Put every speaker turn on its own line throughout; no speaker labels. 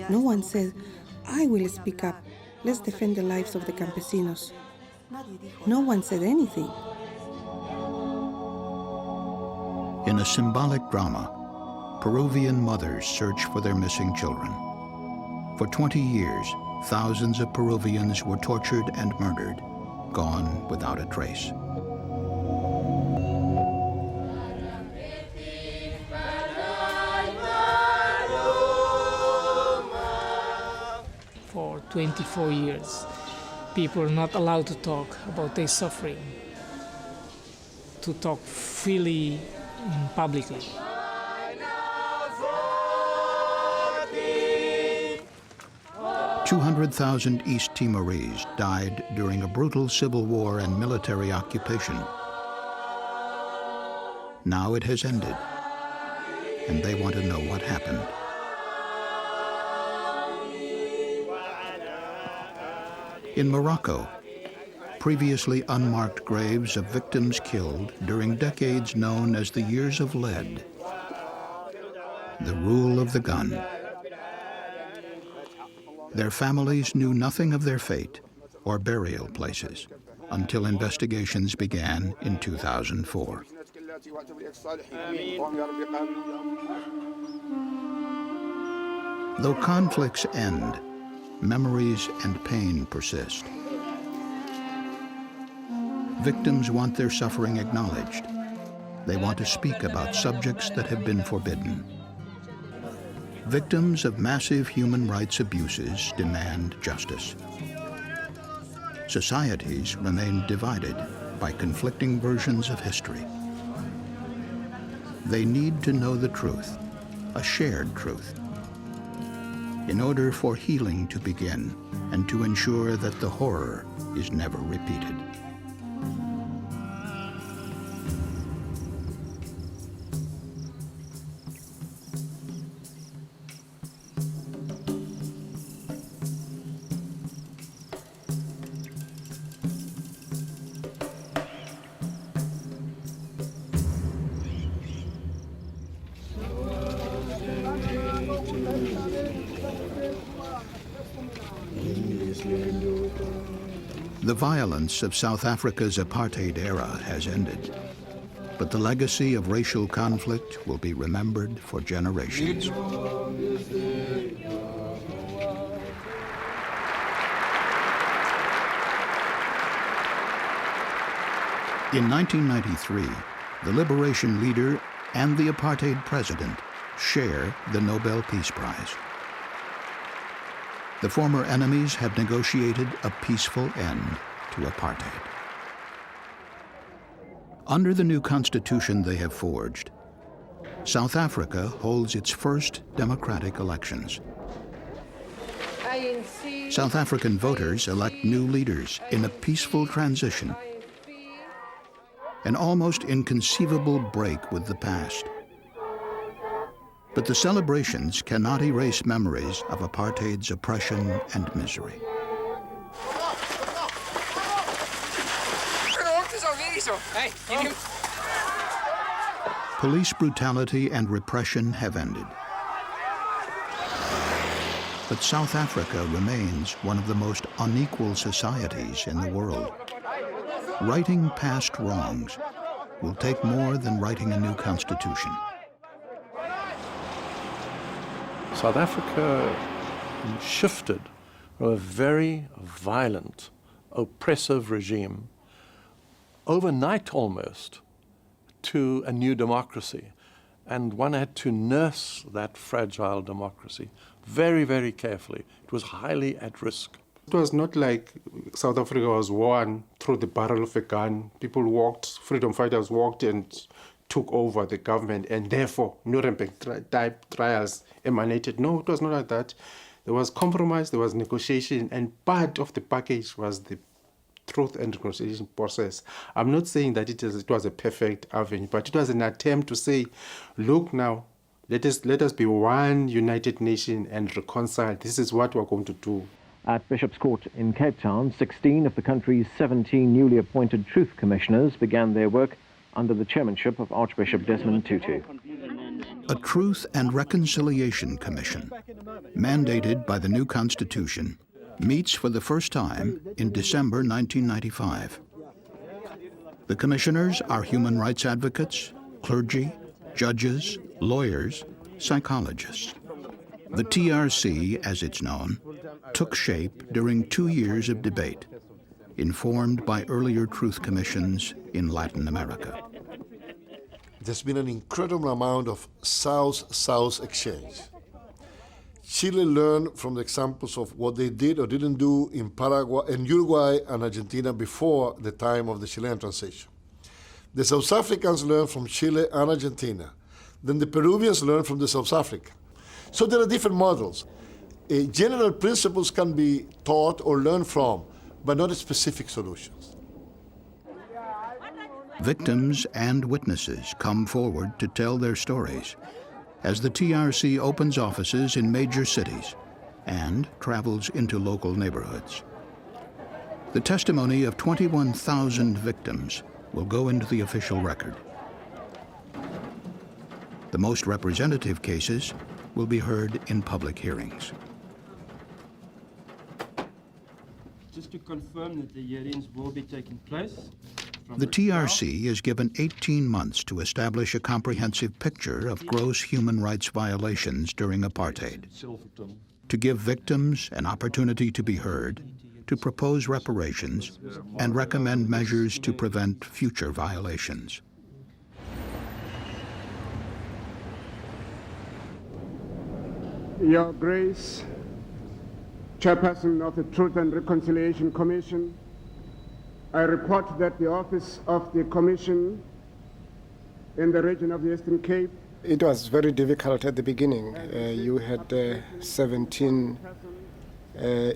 No one said, I will speak up. Let's defend the lives of the campesinos. No one said anything.
In a symbolic drama, Peruvian mothers search for their missing children. For 20 years, thousands of Peruvians were tortured and murdered, gone without a trace.
For 24 years, people are not allowed to talk about their suffering, to talk freely and publicly.
"200,000 East Timorese died during a brutal civil war and military occupation. Now it has ended, and they want to know what happened. In Morocco, previously unmarked graves of victims killed during decades known as the Years of Lead, the rule of the gun. Their families knew nothing of their fate or burial places until investigations began in 2004. Though conflicts end, memories and pain persist. Victims want their suffering acknowledged. They want to speak about subjects that have been forbidden. Victims of massive human rights abuses demand justice. Societies remain divided by conflicting versions of history. They need to know the truth, a shared truth, in order for healing to begin and to ensure that the horror is never repeated. The violence of South Africa's apartheid era has ended, but the legacy of racial conflict will be remembered for generations. In 1993, the liberation leader and the apartheid president share the Nobel Peace Prize. The former enemies have negotiated a peaceful end to apartheid. Under the new constitution they have forged, South Africa holds its first democratic elections. South African voters elect new leaders in a peaceful transition, an almost inconceivable break with the past. But the celebrations cannot erase memories of apartheid's oppression and misery. Police brutality and repression have ended. But South Africa remains one of the most unequal societies in the world. Righting past wrongs will take more than writing a new constitution.
South Africa shifted from a very violent, oppressive regime overnight almost to a new democracy. And one had to nurse that fragile democracy very, very carefully. It was highly at risk.
It was not like South Africa was won through the barrel of a gun. People walked, freedom fighters walked and took over the government, and therefore Nuremberg-type trials emanated. No, it was not like that. There was compromise, there was negotiation, and part of the package was the truth and reconciliation process. I'm not saying that it was a perfect avenue, but it was an attempt to say, look now, let us be one united nation and reconcile. This is what we're going to do.
At Bishop's Court in Cape Town, 16 of the country's 17 newly appointed Truth Commissioners began their work under the chairmanship of Archbishop Desmond Tutu.
a Truth and Reconciliation Commission, mandated by the new Constitution, meets for the first time in December 1995. The commissioners are human rights advocates, clergy, judges, lawyers, psychologists. The TRC, as it's known, took shape during 2 years of debate, informed by earlier truth commissions in Latin America.
There's been an incredible amount of South-South exchange. Chile learned from the examples of what they did or didn't do in Paraguay, in Uruguay and Argentina before the time of the Chilean transition. The South Africans learned from Chile and Argentina. Then the Peruvians learned from the South Africa. So there are different models. General principles can be taught or learned from, but not specific solutions.
Victims and witnesses come forward to tell their stories as the TRC opens offices in major cities and travels into local neighborhoods. The testimony of 21,000 victims will go into the official record. The most representative cases will be heard in public hearings.
Just to confirm that the hearings will be taking place.
The TRC is given 18 months to establish a comprehensive picture of gross human rights violations during apartheid, to give victims an opportunity to be heard, to propose reparations, and recommend measures to prevent future violations.
Your Grace, Chairperson of the Truth and Reconciliation Commission, I report that the office of the Commission in the region of the Eastern Cape.
It was very difficult at the beginning. You had 17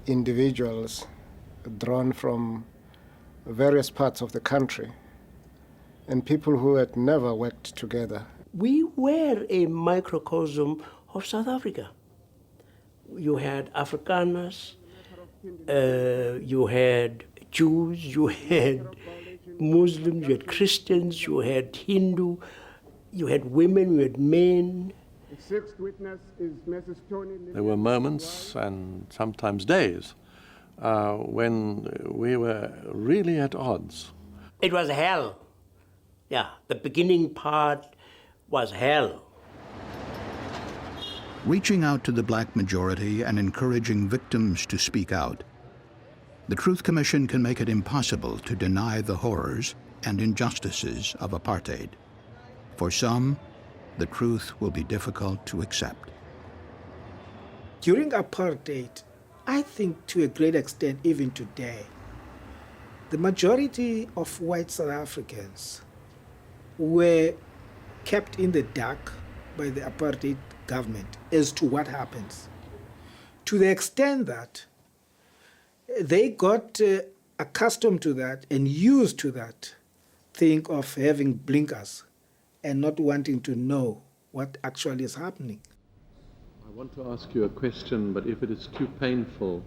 individuals drawn from various parts of the country and people who had never worked together.
We were a microcosm of South Africa. You had Afrikaners, you had Jews, you had Muslims, you had Christians, you had Hindu, you had women, you had men.
The sixth witness is Mrs. Tony.
There were moments and sometimes days when we were really at odds.
It was hell. Yeah, the beginning part was hell.
Reaching out to the black majority and encouraging victims to speak out, the Truth Commission can make it impossible to deny the horrors and injustices of apartheid. For some, the truth will be difficult to accept.
During apartheid, I think to a great extent even today, the majority of white South Africans were kept in the dark by the apartheid government as to what happens. To the extent that they got accustomed to that and used to that thing of having blinkers and not wanting to know what actually is happening.
I want to ask you a question, but if it is too painful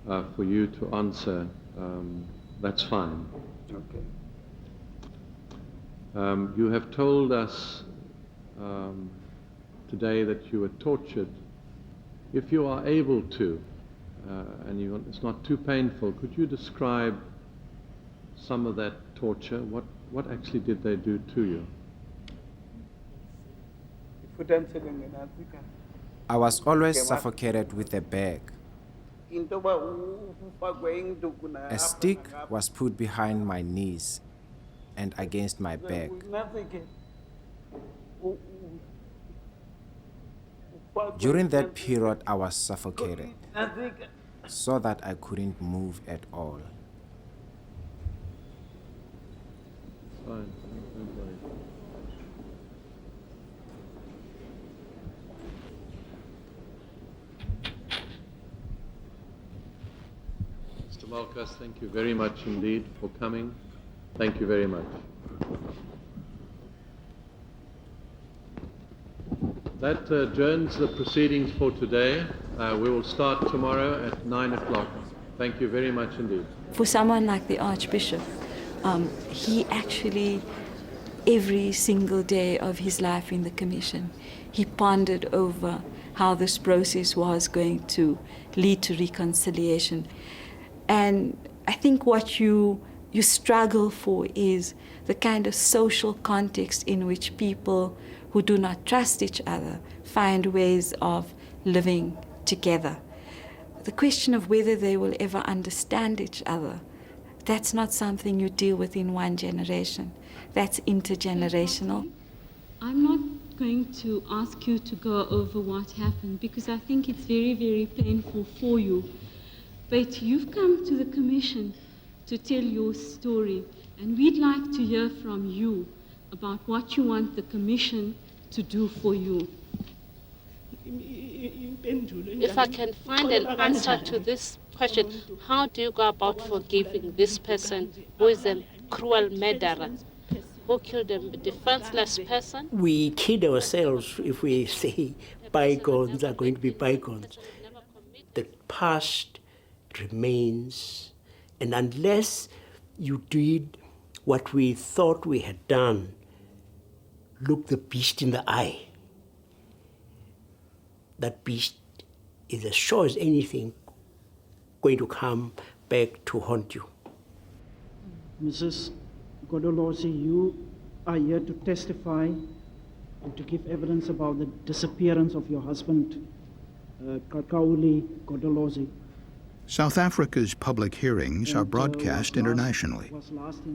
for you to answer, that's fine.
Okay.
You have told us today that you were tortured. If you are able to, and it's not too painful, could you describe some of that torture? What actually did they do to you?
I was always suffocated with a bag. A stick was put behind my knees and against my back. During that period, I was suffocated, so that I couldn't move at all.
Fine. Mr. Malkas, thank you very much indeed for coming. Thank you very much. That adjourns the proceedings for today. We will start tomorrow at 9 o'clock. Thank you very much indeed.
For someone like the Archbishop, he actually every single day of his life in the Commission, he pondered over how this process was going to lead to reconciliation. And I think what you struggle for is the kind of social context in which people who do not trust each other find ways of living together. The question of whether they will ever understand each other, that's not something you deal with in one generation. That's intergenerational.
I'm not going to ask you to go over what happened because I think it's very, very painful for you. But you've come to the Commission to tell your story, and we'd like to hear from you about what you want the Commission to do for you.
If I can find an answer to this question, how do you go about forgiving this person who is a cruel murderer, who killed a defenseless person?
We kid ourselves if we say bygones are going to be bygones. The past remains, and unless you did what we thought we had done, look the beast in the eye. That beast is as sure as anything going to come back to haunt you.
Mrs. Godolosi, you are here to testify and to give evidence about the disappearance of your husband, Kakauli Godolosi.
South Africa's public hearings are broadcast internationally,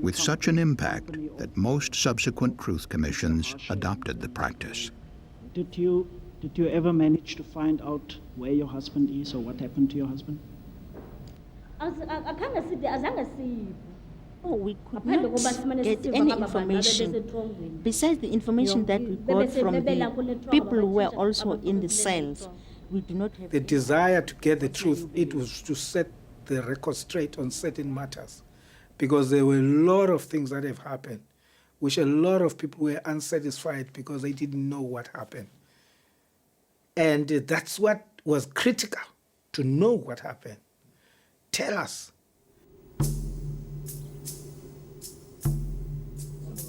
with such an impact that most subsequent truth commissions adopted the practice.
Did you ever manage to find out where your husband is or what happened to your husband?
Oh, we could not get any information besides the information that we got from the people who were also in the cells. We do not have
the desire to get the truth. It was to set the record straight on certain matters, because there were a lot of things that have happened, which a lot of people were unsatisfied because they didn't know what happened. And that's what was critical, to know what happened. Tell us.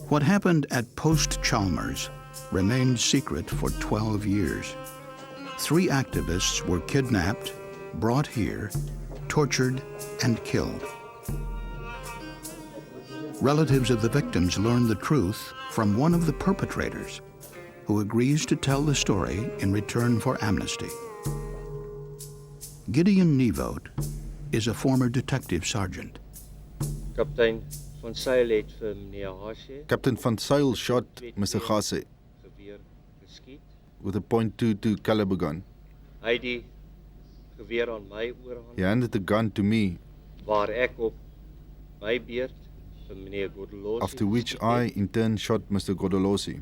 What happened at Post Chalmers remained secret for 12 years. 3 activists were kidnapped, brought here, tortured, and killed. Relatives of the victims learned the truth from one of the perpetrators, who agrees to tell the story in return for amnesty. Gideon Nieuwoud is a former detective sergeant.
Captain Van Zyl het vir meneer Haase
Captain Van Zyl shot Mr. Haase
geweer geskiet.
with a .22 caliber gun.
Hy het die geweer aan my oorhandig.
He handed the gun to me,
Waar ek op my beurt vir meneer Godolosi.
after which I in turn shot Mr. Godolosi.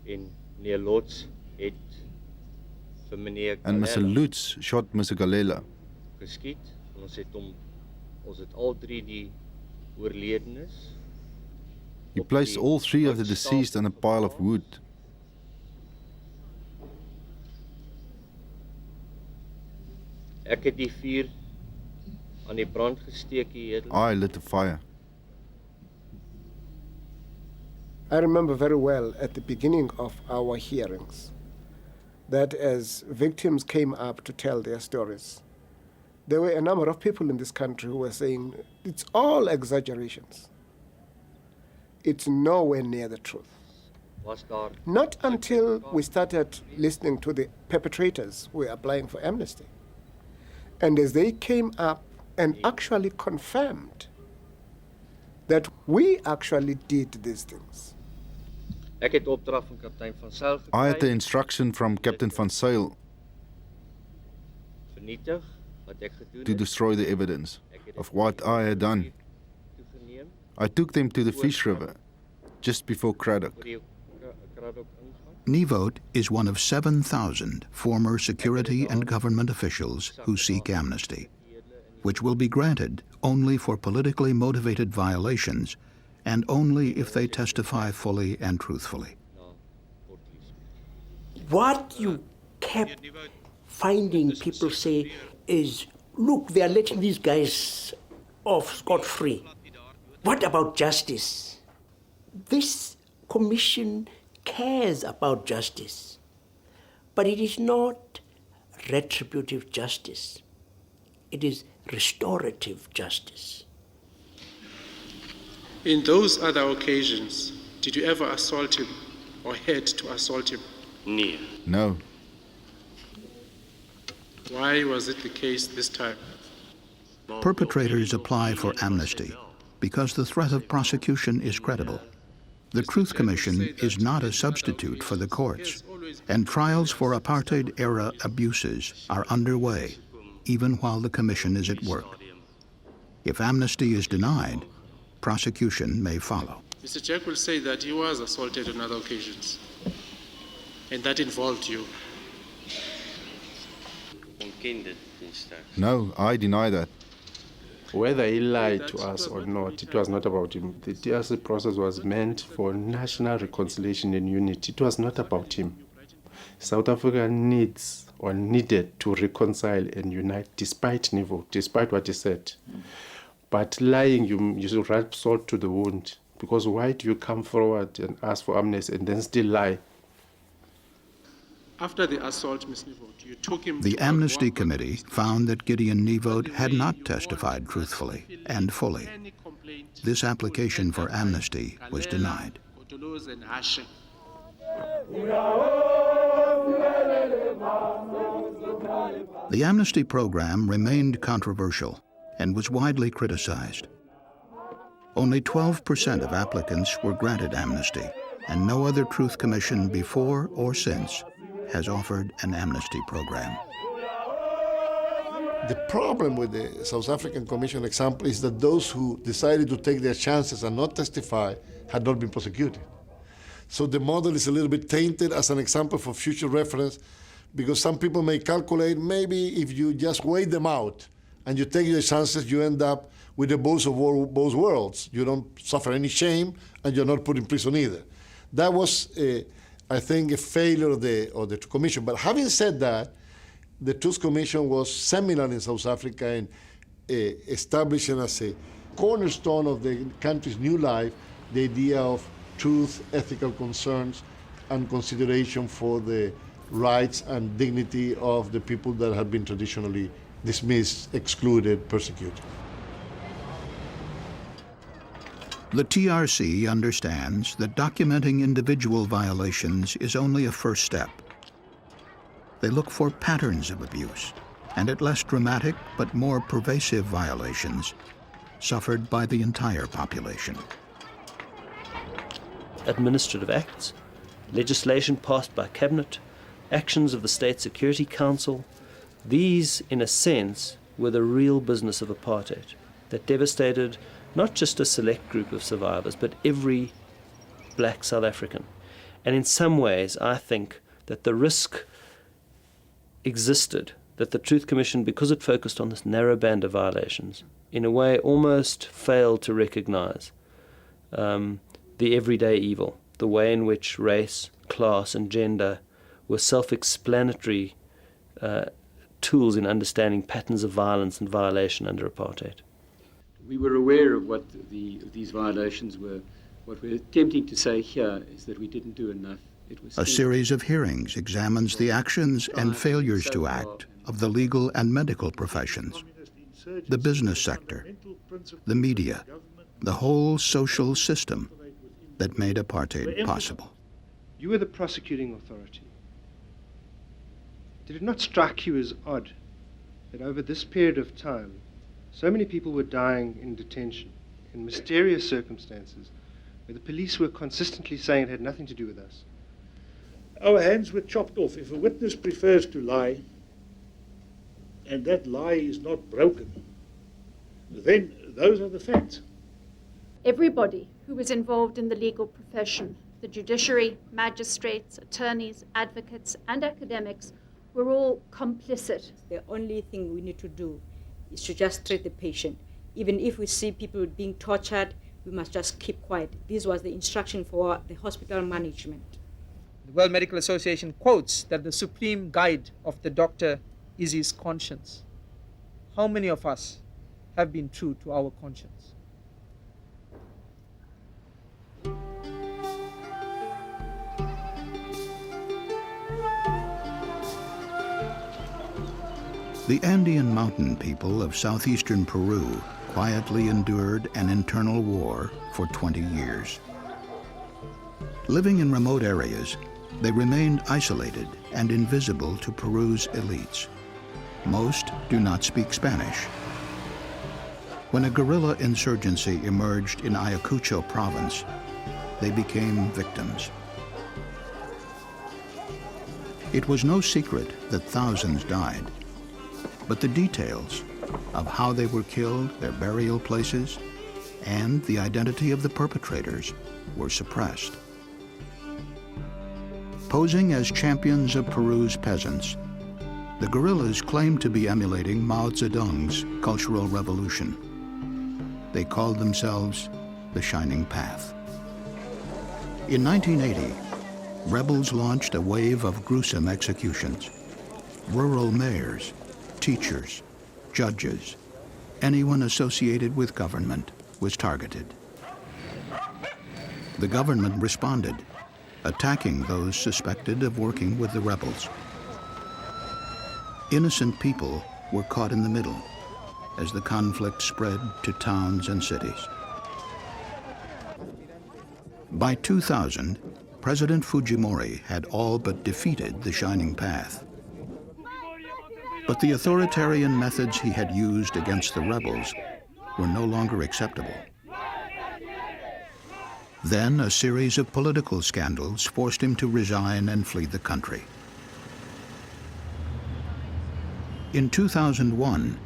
En meneer Lots het vir meneer
And Mr. Lutz shot Mr. Galela.
geskiet. En ons het al 3 die oorledenes.
He placed all 3 of the deceased on a pile of wood.
Ek het die vuur aan die brand gesteek hier.
I lit the fire.
I remember very well at the beginning of our hearings that as victims came up to tell their stories, there were a number of people in this country who were saying, it's all exaggerations. It's nowhere near the truth. Not until we started listening to the perpetrators who were applying for amnesty. And as they came up and actually confirmed that we actually did these things.
Ek het opdrag van kaptein Van Zyl gekry.
I had the instruction from Captain Van Zyl
Vernietig wat ek gedoen
to
het.
destroy the evidence of what I had done. I took them to the Fish River just before Craddock.
Nieuwoud is one of 7,000 former security and government officials who seek amnesty, which will be granted only for politically motivated violations and only if they testify fully and truthfully.
What you kept finding people say is, look, they are letting these guys off scot-free. What about justice? This Commission cares about justice, but it is not retributive justice. It is restorative justice.
In those other occasions, did you ever assault him or had to assault him?
No.
Why was it the case this time?
Perpetrators apply for amnesty because the threat of prosecution is credible. The Truth Commission is not a substitute for the courts, and trials for apartheid-era abuses are underway, even while the Commission is at work. If amnesty is denied, prosecution may follow.
Mr. Jack will say that he was assaulted on other occasions, and that involved you.
No, I deny that.
Whether he lied to us or not, it was not about him. The DRC process was meant for national reconciliation and unity. It was not about him. South Africa needs or needed to reconcile and unite despite Nivo, despite what he said. But lying, you should rub salt to the wound. Because why do you come forward and ask for amnesty and then still lie? After the assault, Ms. Nivot, you took him.
The Amnesty Committee found that Gideon Nivot had not testified truthfully and fully. This application for amnesty was denied. The amnesty program remained controversial and was widely criticized. Only 12% of applicants were granted amnesty, and no other Truth Commission before or since has offered an amnesty program.
The problem with the South African Commission example is that those who decided to take their chances and not testify had not been prosecuted. So the model is a little bit tainted as an example for future reference, because some people may calculate maybe if you just wait them out and you take your chances, you end up with the best of both worlds. You don't suffer any shame and you're not put in prison either. That was, I think, a failure of the Commission. But having said that, the Truth Commission was seminal in South Africa in establishing as a cornerstone of the country's new life the idea of truth, ethical concerns, and consideration for the rights and dignity of the people that have been traditionally dismissed, excluded, persecuted.
The TRC understands that documenting individual violations is only a first step. They look for patterns of abuse and at less dramatic but more pervasive violations suffered by the entire population.
Administrative acts, legislation passed by Cabinet, actions of the State Security Council, these, in a sense, were the real business of apartheid that devastated not just a select group of survivors, but every black South African. And in some ways, I think that the risk existed that the Truth Commission, because it focused on this narrow band of violations, in a way almost failed to recognize the everyday evil, the way in which race, class, and gender were self-explanatory tools in understanding patterns of violence and violation under apartheid.
We were aware of what these violations were. What we're attempting to say here is that we didn't do enough.
A series of hearings examines the actions and failures to act of the legal and medical professions, the business sector, the media, the whole social system that made apartheid possible.
You were the prosecuting authority. Did it not strike you as odd that over this period of time, so many people were dying in detention, in mysterious circumstances, where the police were consistently saying it had nothing to do with us?
Our hands were chopped off. If a witness prefers to lie, and that lie is not broken, then those are the facts.
Everybody who was involved in the legal profession, the judiciary, magistrates, attorneys, advocates, and academics, were all complicit.
The only thing we need to do is to just treat the patient. Even if we see people being tortured, we must just keep quiet. This was the instruction for the hospital management.
The World Medical Association quotes that the supreme guide of the doctor is his conscience. How many of us have been true to our conscience?
The Andean mountain people of southeastern Peru quietly endured an internal war for 20 years. Living in remote areas, they remained isolated and invisible to Peru's elites. Most do not speak Spanish. When a guerrilla insurgency emerged in Ayacucho province, they became victims. It was no secret that thousands died, but the details of how they were killed, their burial places, and the identity of the perpetrators were suppressed. Posing as champions of Peru's peasants, the guerrillas claimed to be emulating Mao Zedong's Cultural Revolution. They called themselves the Shining Path. In 1980, rebels launched a wave of gruesome executions. Rural mayors, teachers, judges, anyone associated with government was targeted. The government responded, attacking those suspected of working with the rebels. Innocent people were caught in the middle as the conflict spread to towns and cities. By 2000, President Fujimori had all but defeated the Shining Path. But the authoritarian methods he had used against the rebels were no longer acceptable. Then a series of political scandals forced him to resign and flee the country. In 2001,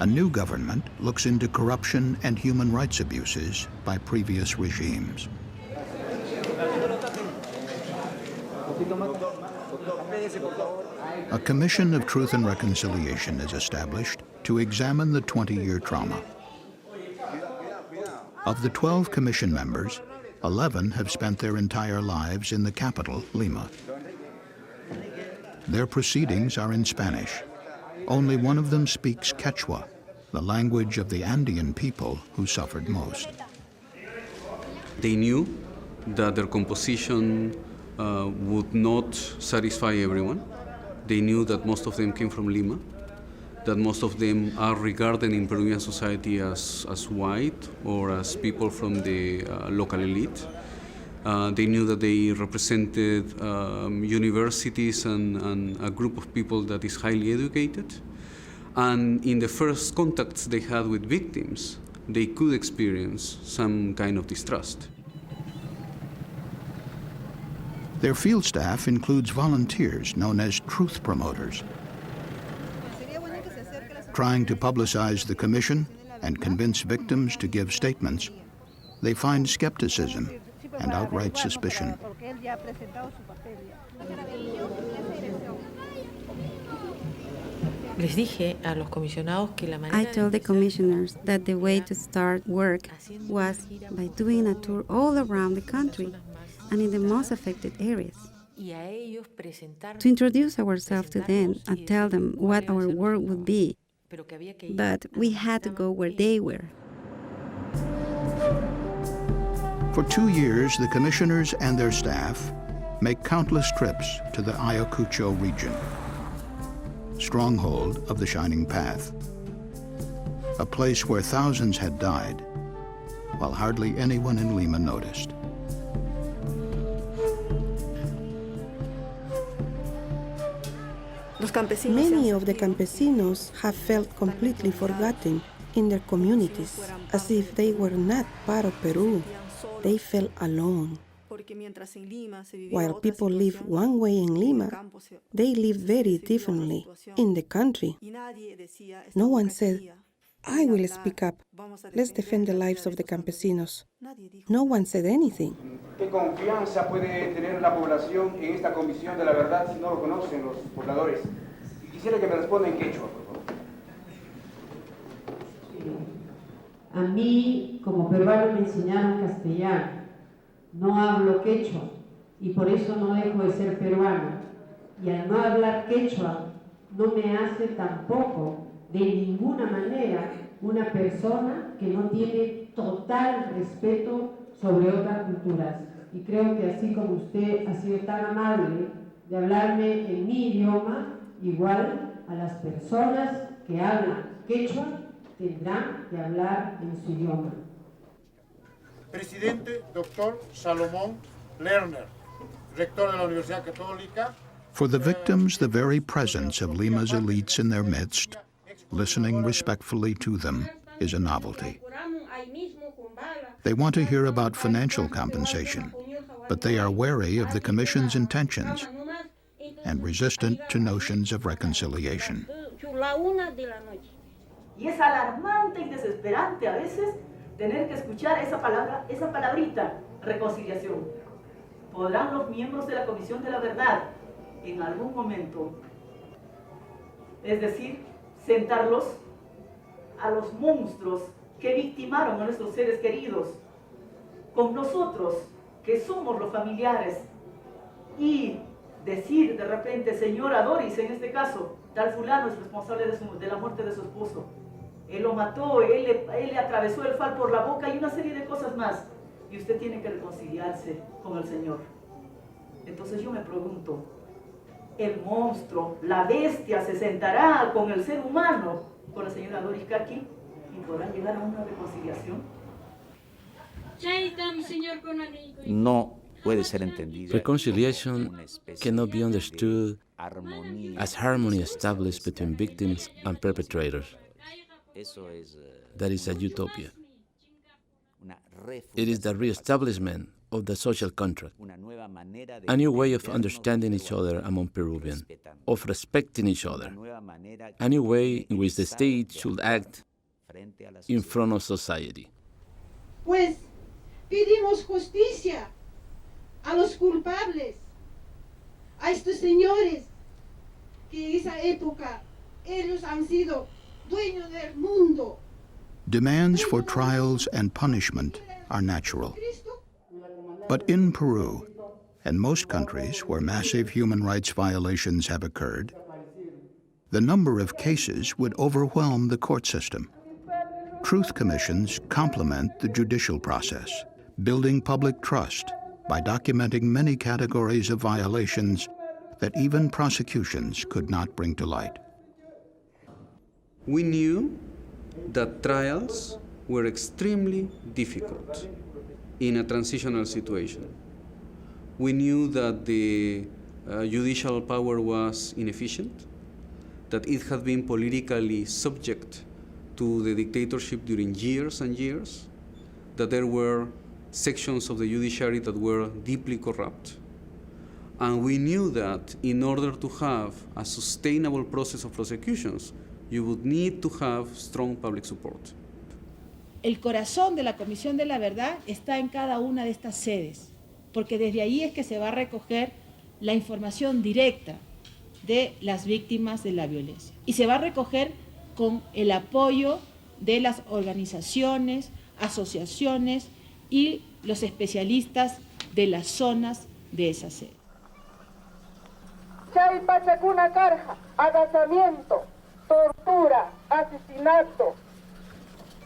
a new government looks into corruption and human rights abuses by previous regimes. A Commission of Truth and Reconciliation is established to examine the 20-year trauma. Of the 12 commission members, 11 have spent their entire lives in the capital, Lima. Their proceedings are in Spanish. Only one of them speaks Quechua, the language of the Andean people who suffered most.
They knew that their composition would not satisfy everyone. They knew that most of them came from Lima, that most of them are regarded in Peruvian society as white or as people from the local elite. They knew that they represented universities and a group of people that is highly educated. And in the first contacts they had with victims, they could experience some kind of distrust.
Their field staff includes volunteers known as truth promoters. Trying to publicize the commission and convince victims to give statements, they find skepticism and outright suspicion.
I told the commissioners that the way to start work was by doing a tour all around the country and in the most affected areas. To introduce ourselves to them and tell them what our work would be, but we had to go where they were.
For 2 years, the commissioners and their staff make countless trips to the Ayacucho region, stronghold of the Shining Path, a place where thousands had died, while hardly anyone in Lima noticed.
Many of the campesinos have felt completely forgotten in their communities, as if they were not part of Peru. They felt alone. While people live one way in Lima, they live very differently in the country. No one said, I will speak up. Let's defend the lives of the campesinos. No one said anything.
¿Qué confianza puede tener la población en esta comisión de la verdad si no lo conocen los pobladores? Y quisiera que me responda en quechua, por favor.
A mí, como peruano, me enseñaron castellano. No hablo quechua y por eso no dejo de ser peruano. Y al no hablar quechua, no me hace tampoco de ninguna manera una persona que no tiene total respeto sobre otras culturas. Y creo que así como usted ha sido tan amable de hablarme en mi idioma, igual a las personas que hablan quechua tendrán que hablar en su idioma.
Presidente Dr. Salomón Lerner, rector de la Universidad Católica.
For the victims, the very presence of Lima's elites in their midst, listening respectfully to them, is a novelty. They want to hear about financial compensation, but they are wary of the Commission's intentions and resistant to notions of reconciliation.
Y es alarmante y desesperante a veces tener que escuchar esa palabra, esa palabrita, reconciliación. ¿Podrán los miembros de la Comisión de la Verdad en algún momento, es decir, sentarlos a los monstruos que victimaron a nuestros seres queridos, con nosotros, que somos los familiares, y decir de repente, señora Doris, en este caso, tal fulano es responsable de la muerte de su esposo, él lo mató, él le atravesó el fal por la boca y una serie de cosas más, y usted tiene que reconciliarse con el Señor? Entonces yo me pregunto, el monstruo, la bestia, se sentará con el ser humano, con la señora Doris Kaki, y podrán llegar a una reconciliación.
No puede ser entendido.
Reconciliation cannot be understood as harmony established between victims and perpetrators. That is a utopia. It is the re-establishment of the social contract, a new way of understanding each other among Peruvians, of respecting each other, a new way in which the state should act in front of society.
Pues pedimos justicia a los culpables, a estos señores que en esa época ellos han sido dueños del mundo.
Demands for trials and punishment are natural. But in Peru, and most countries where massive human rights violations have occurred, the number of cases would overwhelm the court system. Truth commissions complement the judicial process, building public trust by documenting many categories of violations that even prosecutions could not bring to light.
We knew that trials were extremely difficult in a transitional situation. We knew that the judicial power was inefficient, that it had been politically subject to the dictatorship during years and years, that there were sections of the judiciary that were deeply corrupt. And we knew that in order to have a sustainable process of prosecutions, you would need to have strong public support.
El corazón de la Comisión de la Verdad está en cada una de estas sedes, porque desde ahí es que se va a recoger la información directa de las víctimas de la violencia. Y se va a recoger con el apoyo de las organizaciones, asociaciones y los especialistas de las zonas de esa sede.
Chay Pachacuna Carja, agazamiento, tortura, asesinato.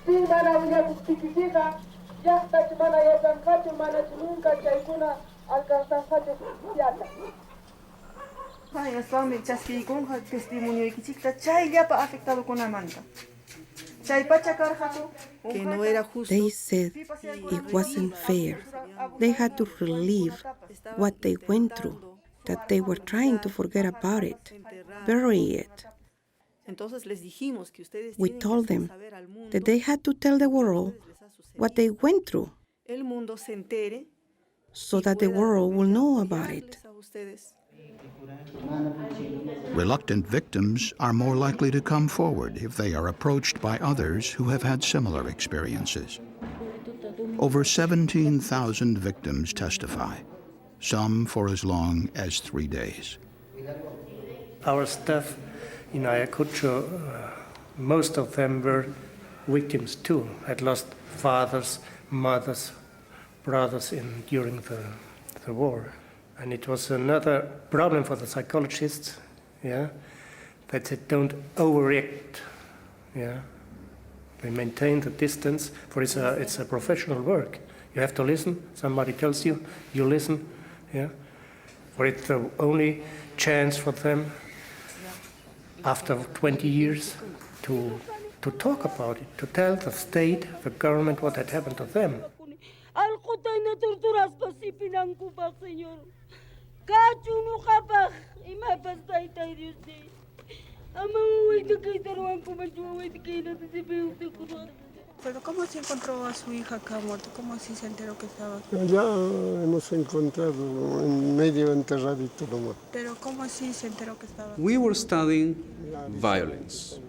Sin mana uña justifica, ya está chimana ya zanjacho, mana nunca chaykuna alcanzanjacho justiciata.
Vaya, Swami, chasqui con testimonio y chiquita, chay ya pa afectado con la manta. Chay pachacarjato. Que no era justo. They said it wasn't fair. They had to relive what they went through, that they were trying to forget about it, bury it. We told them that they had to tell the world what they went through so that the world will know about it.
Reluctant victims are more likely to come forward if they are approached by others who have had similar experiences. Over 17,000 victims testify, some for as long as 3 days.
Our staff in Ayacucho, most of them were victims too, had lost fathers, mothers, brothers during the war. And it was another problem for the psychologists, that they don't overreact, They maintain the distance, for it's a professional work. You have to listen, somebody tells you, you listen, For it's the only chance for them after 20 years to talk about it, to tell the state, the government, what had happened to them.
Pero ¿cómo se encontró a su hija acá muerta? ¿Cómo así se enteró que estaba aquí?
Ya hemos encontrado en medio enterradito nomás.
Pero ¿cómo así se enteró que estaba aquí?
We were studying violence,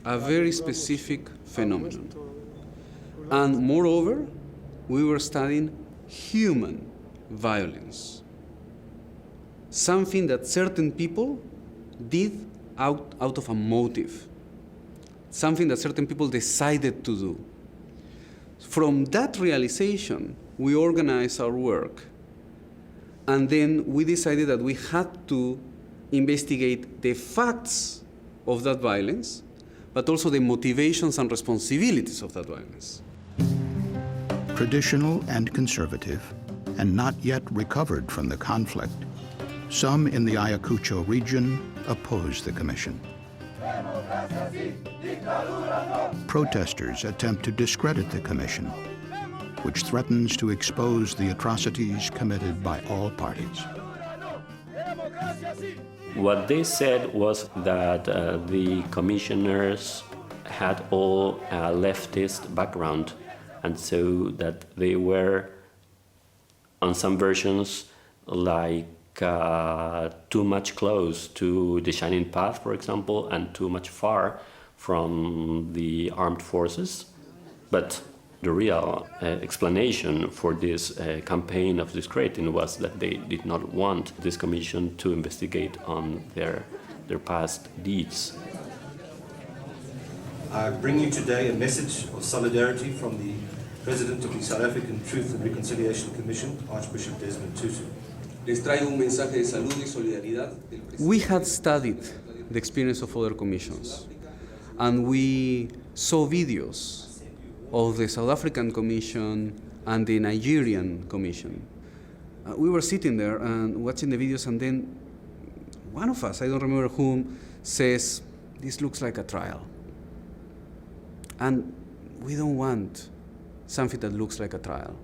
a very specific phenomenon. And moreover, we were studying human violence, something that certain people did out of a motive, something that certain people decided to do. From that realization, we organized our work, and then we decided that we had to investigate the facts of that violence, but also the motivations and responsibilities of that violence.
Traditional and conservative, and not yet recovered from the conflict, some in the Ayacucho region oppose the commission. Protesters attempt to discredit the commission, which threatens to expose the atrocities committed by all parties.
What they said was that the commissioners had all a leftist background, and so that they were, on some versions, like too much close to the Shining Path, for example, and too much far from the armed forces. But the real explanation for this campaign of discrediting was that they did not want this commission to investigate on their past deeds.
I bring you today a message of solidarity from the President of the South African Truth and Reconciliation Commission, Archbishop Desmond Tutu.
Les traigo un mensaje de salud y solidaridad del presidente. We had studied the experience of other commissions, and we saw videos of the South African Commission and the Nigerian Commission. We were sitting there and watching the videos, and then one of us, I don't remember whom, says, "This looks like a trial." And we don't want something that looks like a trial.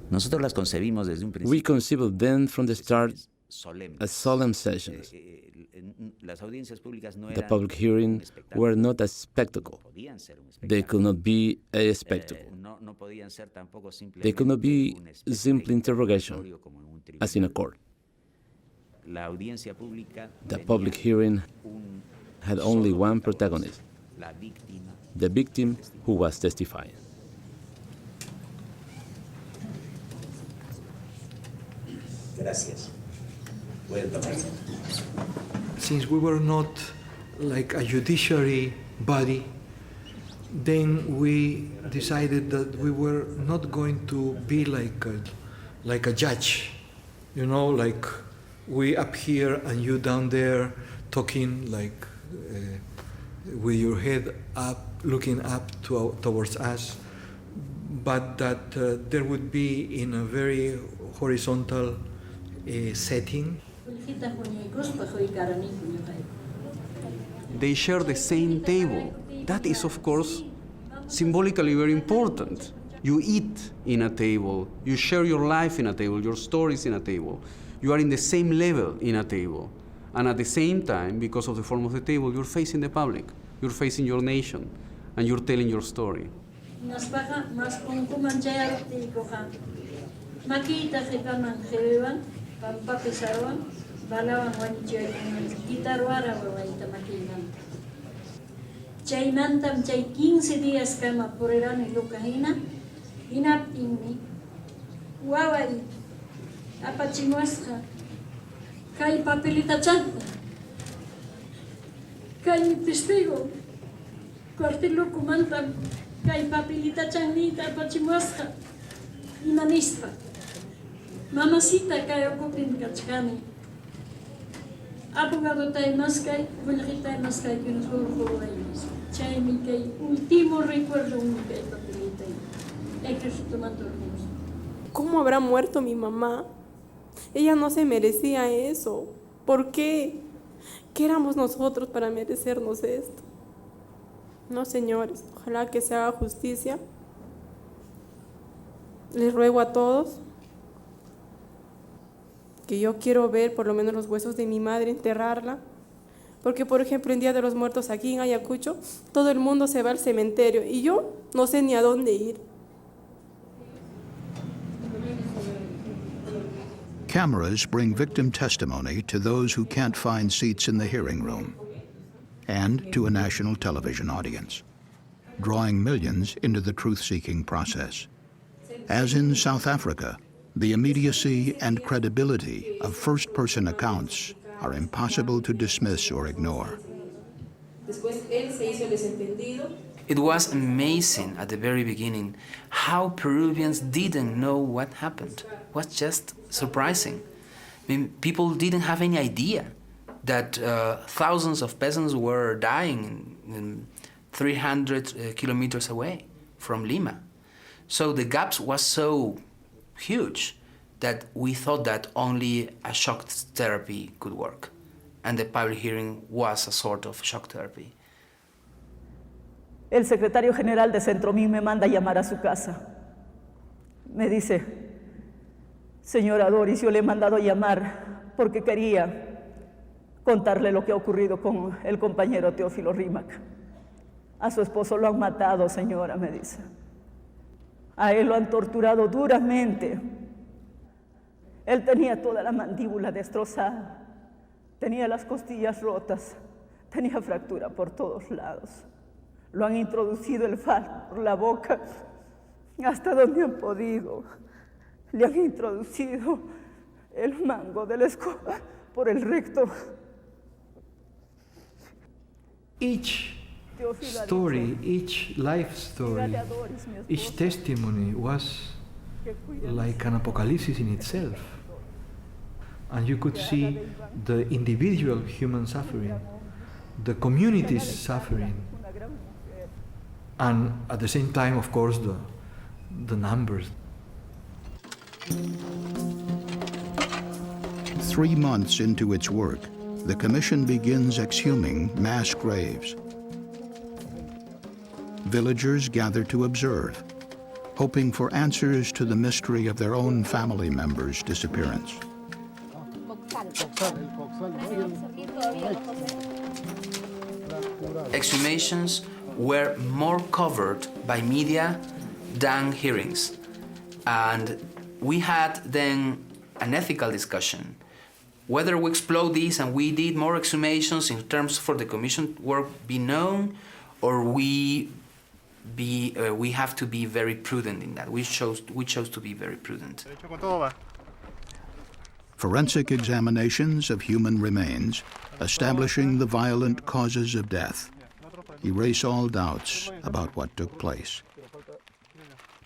Nosotros las concebimos desde un principio.
We conceived them from the start as solemn sessions. The public hearings were not a spectacle. They could not be a spectacle. They could not be simple interrogation, as in a court. The public hearing had only one protagonist, the victim who was testifying.
Gracias.
Since we were not like a judiciary body, then we decided that we were not going to be like a judge, you know, like we up here and you down there talking like with your head up, looking up towards us, but that there would be in a very horizontal setting.
They share the same table. That is, of course, symbolically very important. You eat in a table, you share your life in a table, your stories in a table. You are in the same level in a table. And at the same time, because of the form of the table, you're facing the public, you're facing your nation, and you're telling your story.
Chaynantam chay 15 días kama purirani lukahina hinaptinmi waway apachimuasqa kay papelita chanta kay mi testigo cuartilukumantam kay papelita chanita apachimuasqa imanispa mamacita kay okupin kachkani abogado taymaskay bullqi taymaskay kunsurquraymis chaymi kay último recuerdo kay papelita ejército mantornos.
¿Cómo habrá muerto mi mamá? Ella no se merecía eso. ¿Por qué? ¿Qué éramos nosotros para merecernos esto? No, señores, ojalá que se haga justicia. Les ruego a todos que yo quiero ver por lo menos los huesos de mi madre, enterrarla. Porque, por ejemplo, en Día de los Muertos aquí en Ayacucho, todo el mundo se va al cementerio y yo no sé ni a dónde ir.
Cameras bring victim testimony to those who can't find seats in the hearing room and to a national television audience, drawing millions into the truth-seeking process. As in South Africa, the immediacy and credibility of first-person accounts are impossible to dismiss or ignore.
It was amazing at the very beginning how Peruvians didn't know what happened. It was just surprising. I mean, people didn't have any idea that thousands of peasants were dying in 300 kilometers away from Lima. So the gaps was so huge that we thought that only a shock therapy could work. And the public hearing was a sort of shock therapy.
El secretario general de Centromín me manda a llamar a su casa. Me dice, señora Doris, yo le he mandado a llamar porque quería contarle lo que ha ocurrido con el compañero Teófilo Rímac. A su esposo lo han matado, señora, me dice. A él lo han torturado duramente. Él tenía toda la mandíbula destrozada, tenía las costillas rotas, tenía fractura por todos lados. Lo han introducido el fal por la boca hasta donde han podido. Le han introducido el mango de la escoba por el recto.
Each story, each life story, each testimony was like an apocalypse in itself. And you could see the individual human suffering, the community's suffering, and at the same time, of course, the numbers.
3 months into its work, the Commission begins exhuming mass graves. Villagers gather to observe, hoping for answers to the mystery of their own family members' disappearance.
Exhumations were more covered by media than hearings. And we had then an ethical discussion. Whether we explode this and we did more exhumations in terms for the Commission work be known, or we have to be very prudent in that. We chose to be very prudent.
Forensic examinations of human remains, establishing the violent causes of death, erase all doubts about what took place.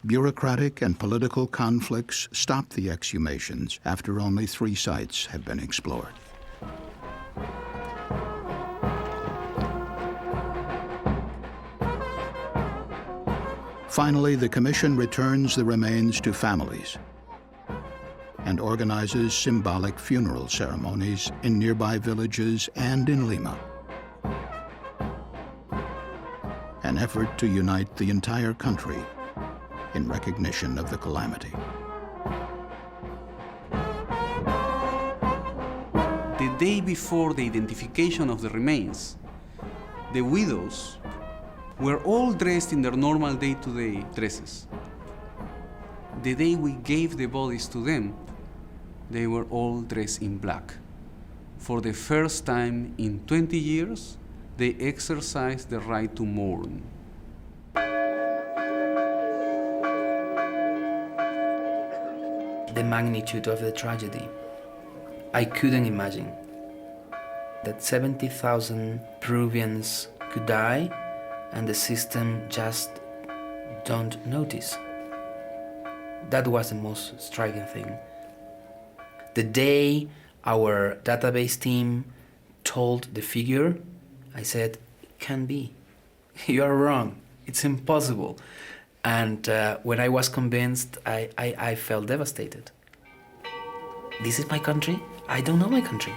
Bureaucratic and political conflicts stop the exhumations after only 3 sites have been explored. Finally, the Commission returns the remains to families and organizes symbolic funeral ceremonies in nearby villages and in Lima. An effort to unite the entire country in recognition of the calamity.
The day before the identification of the remains, the widows were all dressed in their normal day-to-day dresses. The day we gave the bodies to them, they were all dressed in black. For the first time in 20 years, they exercised the right to mourn.
The magnitude of the tragedy. I couldn't imagine that 70,000 Peruvians could die and the system just don't notice. That was the most striking thing. The day our database team told the figure, I said, it can't be. You are wrong. It's impossible. And when I was convinced, I felt devastated. This is my country? I don't know my country.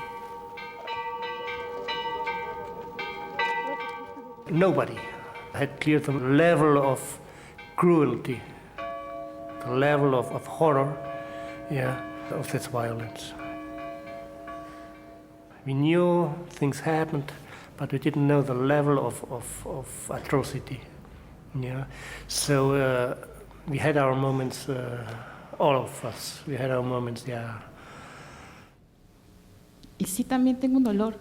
Nobody had cleared the level of cruelty, the level of horror, of this violence. We knew things happened, but we didn't know the level of atrocity. So we had our moments, all of us, we had our moments,
Y sí también tengo un dolor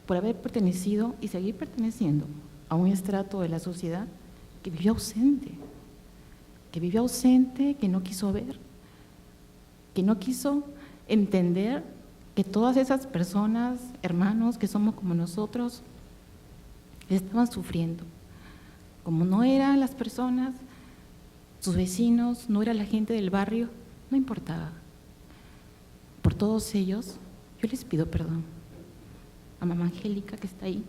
por haber pertenecido y seguir perteneciendo a un estrato de la sociedad que vivió ausente, que no quiso ver, que no quiso entender que todas esas personas, hermanos que somos como nosotros, estaban sufriendo. Como no eran las personas, sus vecinos, no era la gente del barrio, no importaba. Por todos ellos, yo les pido perdón. A mamá Angélica que está ahí,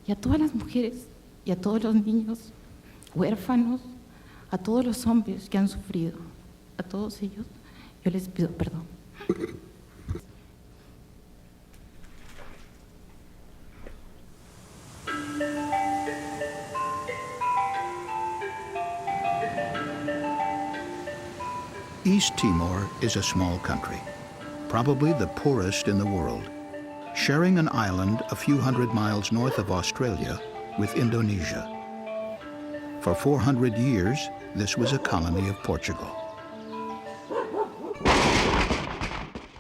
y a todas las mujeres, y a todos los niños, huérfanos, a todos los hombres que han sufrido, a todos ellos, yo les pido perdón.
East Timor is a small country, probably the poorest in the world, sharing an island a few hundred miles north of Australia with Indonesia. For 400 years, this was a colony of Portugal.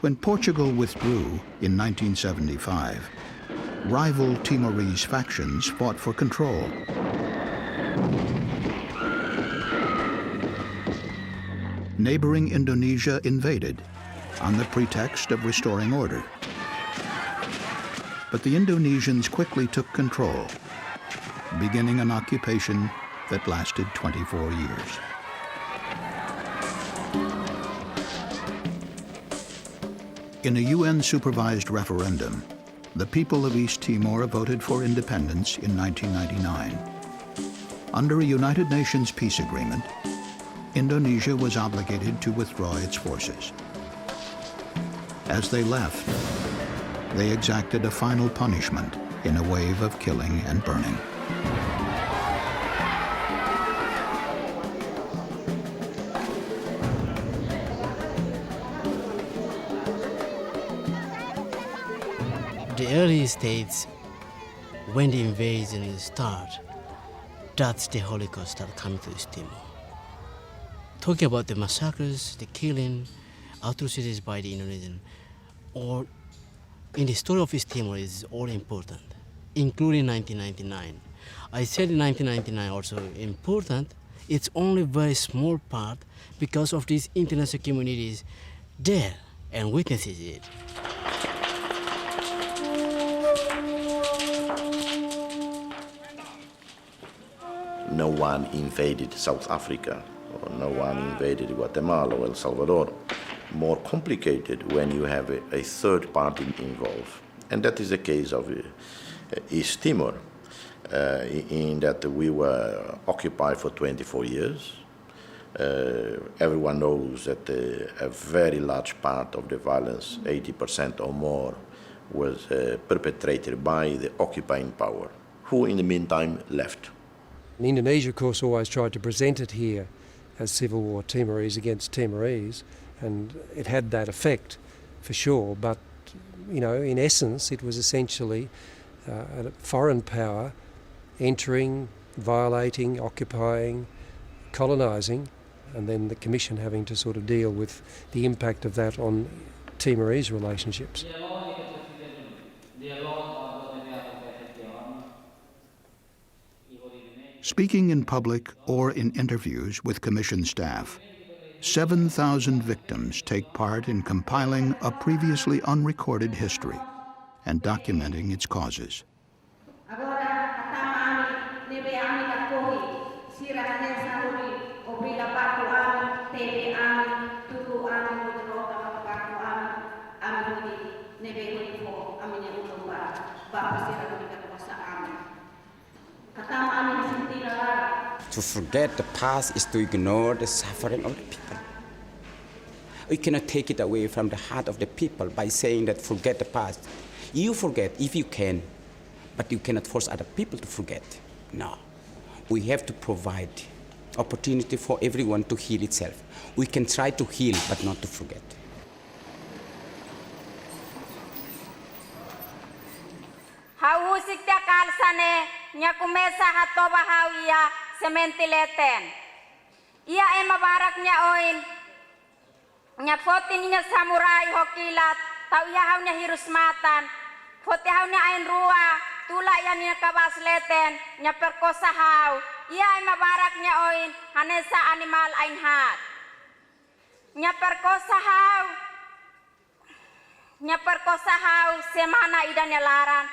When Portugal withdrew in 1975, rival Timorese factions fought for control. Neighboring Indonesia invaded on the pretext of restoring order. But the Indonesians quickly took control, beginning an occupation that lasted 24 years. In a UN-supervised referendum, the people of East Timor voted for independence in 1999. Under a United Nations peace agreement, Indonesia was obligated to withdraw its forces. As they left, they exacted a final punishment in a wave of killing and burning.
The early states, when the invasion started, that's the Holocaust that came to East Timor. Talking about the massacres, the killing, atrocities by the Indonesian, or in the story of East Timor is all important, including 1999. I said in 1999 also important, it's only a very small part because of these international communities there and witnesses it.
No one invaded South Africa, or no one invaded Guatemala or El Salvador. More complicated when you have a third party involved. And that is the case of East Timor, in that we were occupied for 24 years. Everyone knows that a very large part of the violence, 80% or more, was perpetrated by the occupying power, who in the meantime left.
Indonesia, of course, always tried to present it here as civil war Timorese against Timorese, and it had that effect for sure, but you know, in essence it was essentially a foreign power entering, violating, occupying, colonising, and then the Commission having to sort of deal with the impact of that on Timorese relationships.
Speaking in public or in interviews with Commission staff, 7,000 victims take part in compiling a previously unrecorded history and documenting its causes.
To forget the past is to ignore the suffering of the people. We cannot take it away from the heart of the people by saying that forget the past. You forget if you can, but you cannot force other people to forget. No. We have to provide opportunity for everyone to heal itself. We can try to heal, but not to forget.
Hahusik tia kalsane nya kumesa hatoba hawia sementileten. Ia ema barak nya oin nya fotin nya samurai hokilat tau ia haunya hirus matan. Fote haunya ain rua tula ia nya kabasleten nya perkosa hau. Ia ema barak nya oin hanesa animal ain hat. Nya perkosa hau semana idan nya laran.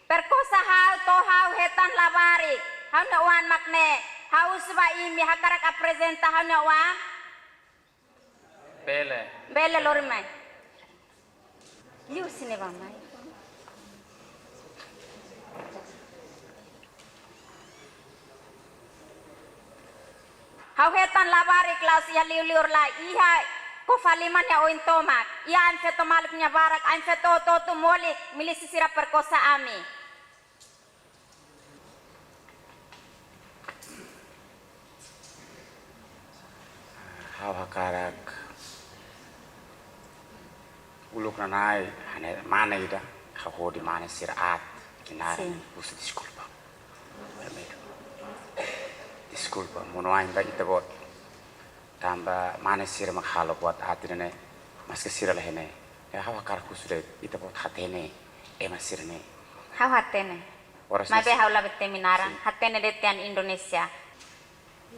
Perkosa hau to hau hetan labari. Hau na wan makne. Hau sba imi hakarak apresenta hau na wan. Bele lormai. Liu sine bamai. Hau hetan labari kelas ya liur la iha ko faliman ya oin tomak. Ia am feto malik nya barak am feto to moli milisi sira perkosa ami.
Hau hakarak uluk nanai hane mana ida hau di mana siraat kinari usu disculpa. Disculpa monoain ba itabot tamba mana sira makhalo buat atirene mas ke sira lehene ya hau hakarak usule itabot hatene ema sirne
Hau hatene mabe hau la bette minaran hatene detian Indonesia.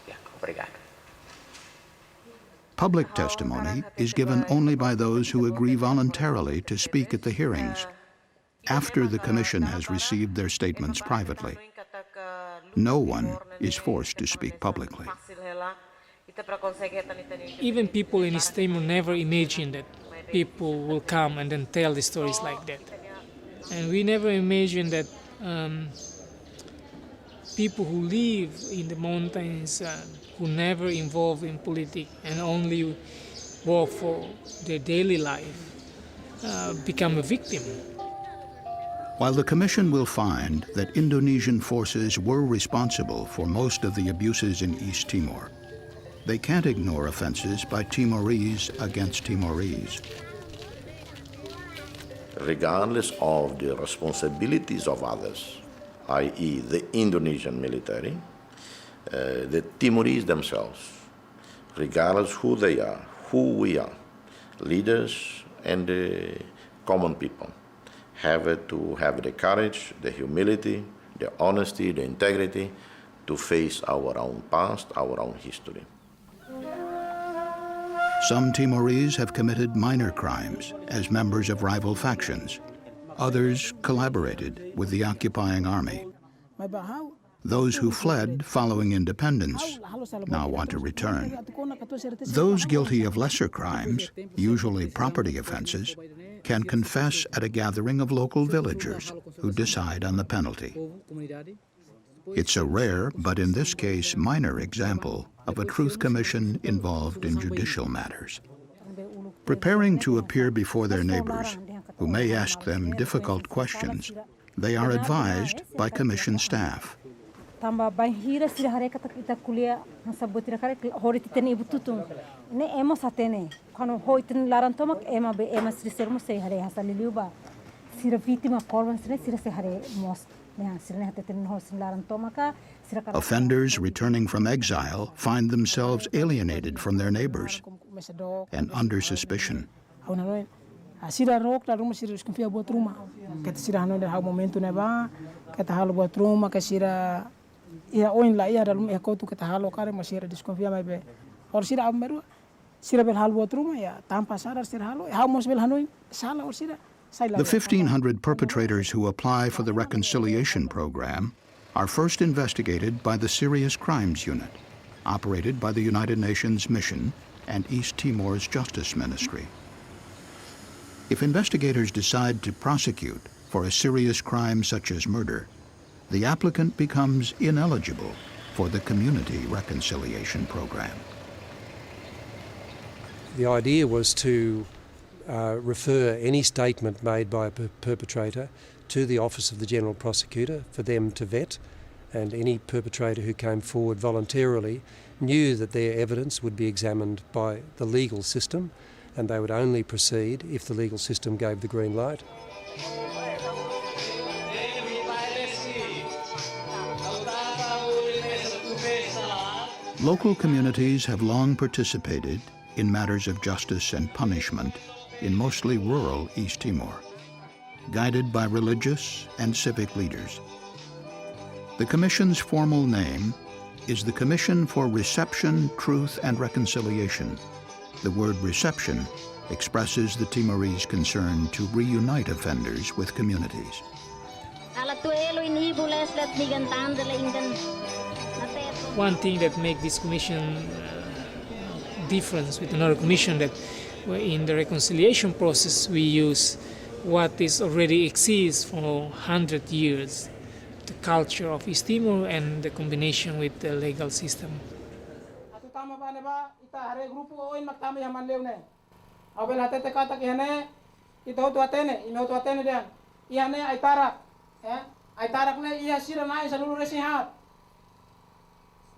Ya, obrigado.
Public testimony is given only by those who agree voluntarily to speak at the hearings, after the Commission has received their statements privately. No one is forced to speak publicly.
Even people in East Timor never imagined that people will come and then tell the stories like that. And we never imagined that people who live in the mountains, who never involved in politics and only work for their daily life, become a victim.
While the Commission will find that Indonesian forces were responsible for most of the abuses in East Timor, they can't ignore offenses by Timorese against Timorese.
Regardless of the responsibilities of others, i.e. the Indonesian military, the Timorese themselves, regardless who they are, who we are, leaders and the common people, have to have the courage, the humility, the honesty, the integrity to face our own past, our own history.
Some Timorese have committed minor crimes as members of rival factions. Others collaborated with the occupying army. Those who fled following independence now want to return. Those guilty of lesser crimes, usually property offenses, can confess at a gathering of local villagers who decide on the penalty. It's a rare, but in this case minor, example of a truth commission involved in judicial matters. Preparing to appear before their neighbors, who may ask them difficult questions, they are advised by commission staff.
Tamba banhira sira hareka kita kuliah nasabutira kare hori titeni ibu tutung ne emo satene kano hoi tin laran tomak ema be ema sira sermo se hare hasaliliuba sira vítima korban sira se hare mos ne sira ne hateten ho sin laran tomaka sira.
Offenders returning from exile find themselves alienated from their neighbors and under suspicion.
Sira rok la rumah sira desconfia buat rumah kata sira hano del hau momento neba kata halo buat rumah ke sira ia oin la ia dalam eko tu kata halo kare masih ada desconfia mai be or sira amberu sira bel hal buat rumah ya tanpa sadar sira halo hau mos bel hano salah or sira.
The 1,500 perpetrators who apply for the reconciliation program are first investigated by the Serious Crimes Unit, operated by the United Nations Mission and East Timor's Justice Ministry. If investigators decide to prosecute for a serious crime such as murder, the applicant becomes ineligible for the Community Reconciliation Program.
The idea was to refer any statement made by a perpetrator to the Office of the General Prosecutor for them to vet and any perpetrator who came forward voluntarily knew that their evidence would be examined by the legal system, and they would only proceed if the legal system gave the green light.
Local communities have long participated in matters of justice and punishment in mostly rural East Timor, guided by religious and civic leaders. The Commission's formal name is the Commission for Reception, Truth and Reconciliation. The word reception expresses the Timorese concern to reunite offenders with communities.
One thing that makes this commission different with another commission, that in the reconciliation process we use what is already exists for 100 years, the culture of East Timor and the combination with the legal system.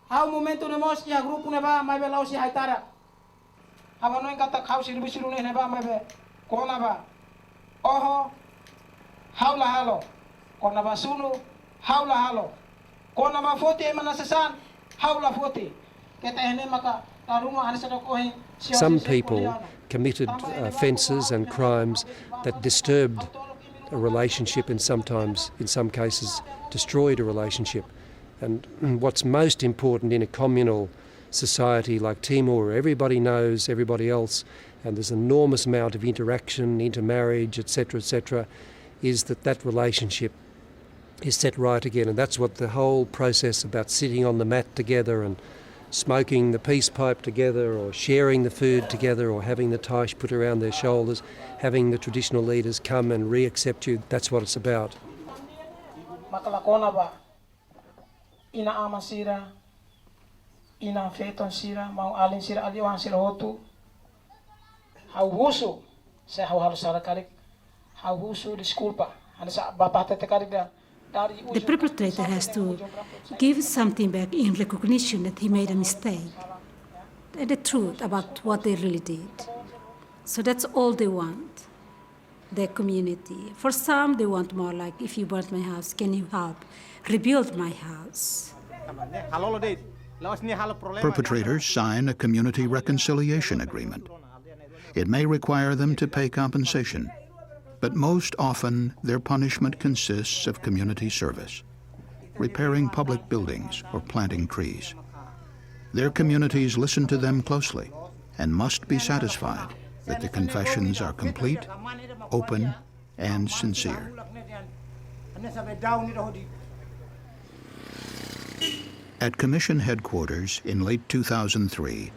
Hau momento de mos ia grupo neba mai be lausi haitara. Hava noin kata khau siru siru ne neba mai be kona ba. Oho haula halo. Kona ba sunu haula halo. Kona ba foti mana sesan haula foti. Keta hene maka taruma hanisana ko hi.
Some people committed offences and crimes that disturbed a relationship and sometimes, in some cases, destroyed a relationship. And what's most important in a communal society like Timor, where everybody knows everybody else and there's an enormous amount of interaction, intermarriage, etc., is that that relationship is set right again. And that's what the whole process about sitting on the mat together and smoking the peace pipe together, or sharing the food together, or having the taish put around their shoulders, having the traditional leaders come and re-accept you, that's what it's about.
Ina ama sira, ina feton sira, mau alin sira aliwan sira hotu. Hau husu, saya hau halus sara karik. Hau husu disculpa, ada sa bapa tete karik dia.
The perpetrator has to give something back in recognition that he made a mistake, and the truth about what they really did. So that's all they want, their community. For some, they want more like, if you burnt my house, can you help rebuild my house?
Perpetrators sign a community reconciliation agreement. It may require them to pay compensation, but most often their punishment consists of community service, repairing public buildings or planting trees. Their communities listen to them closely and must be satisfied that the confessions are complete, open, and sincere. At Commission headquarters in late 2003,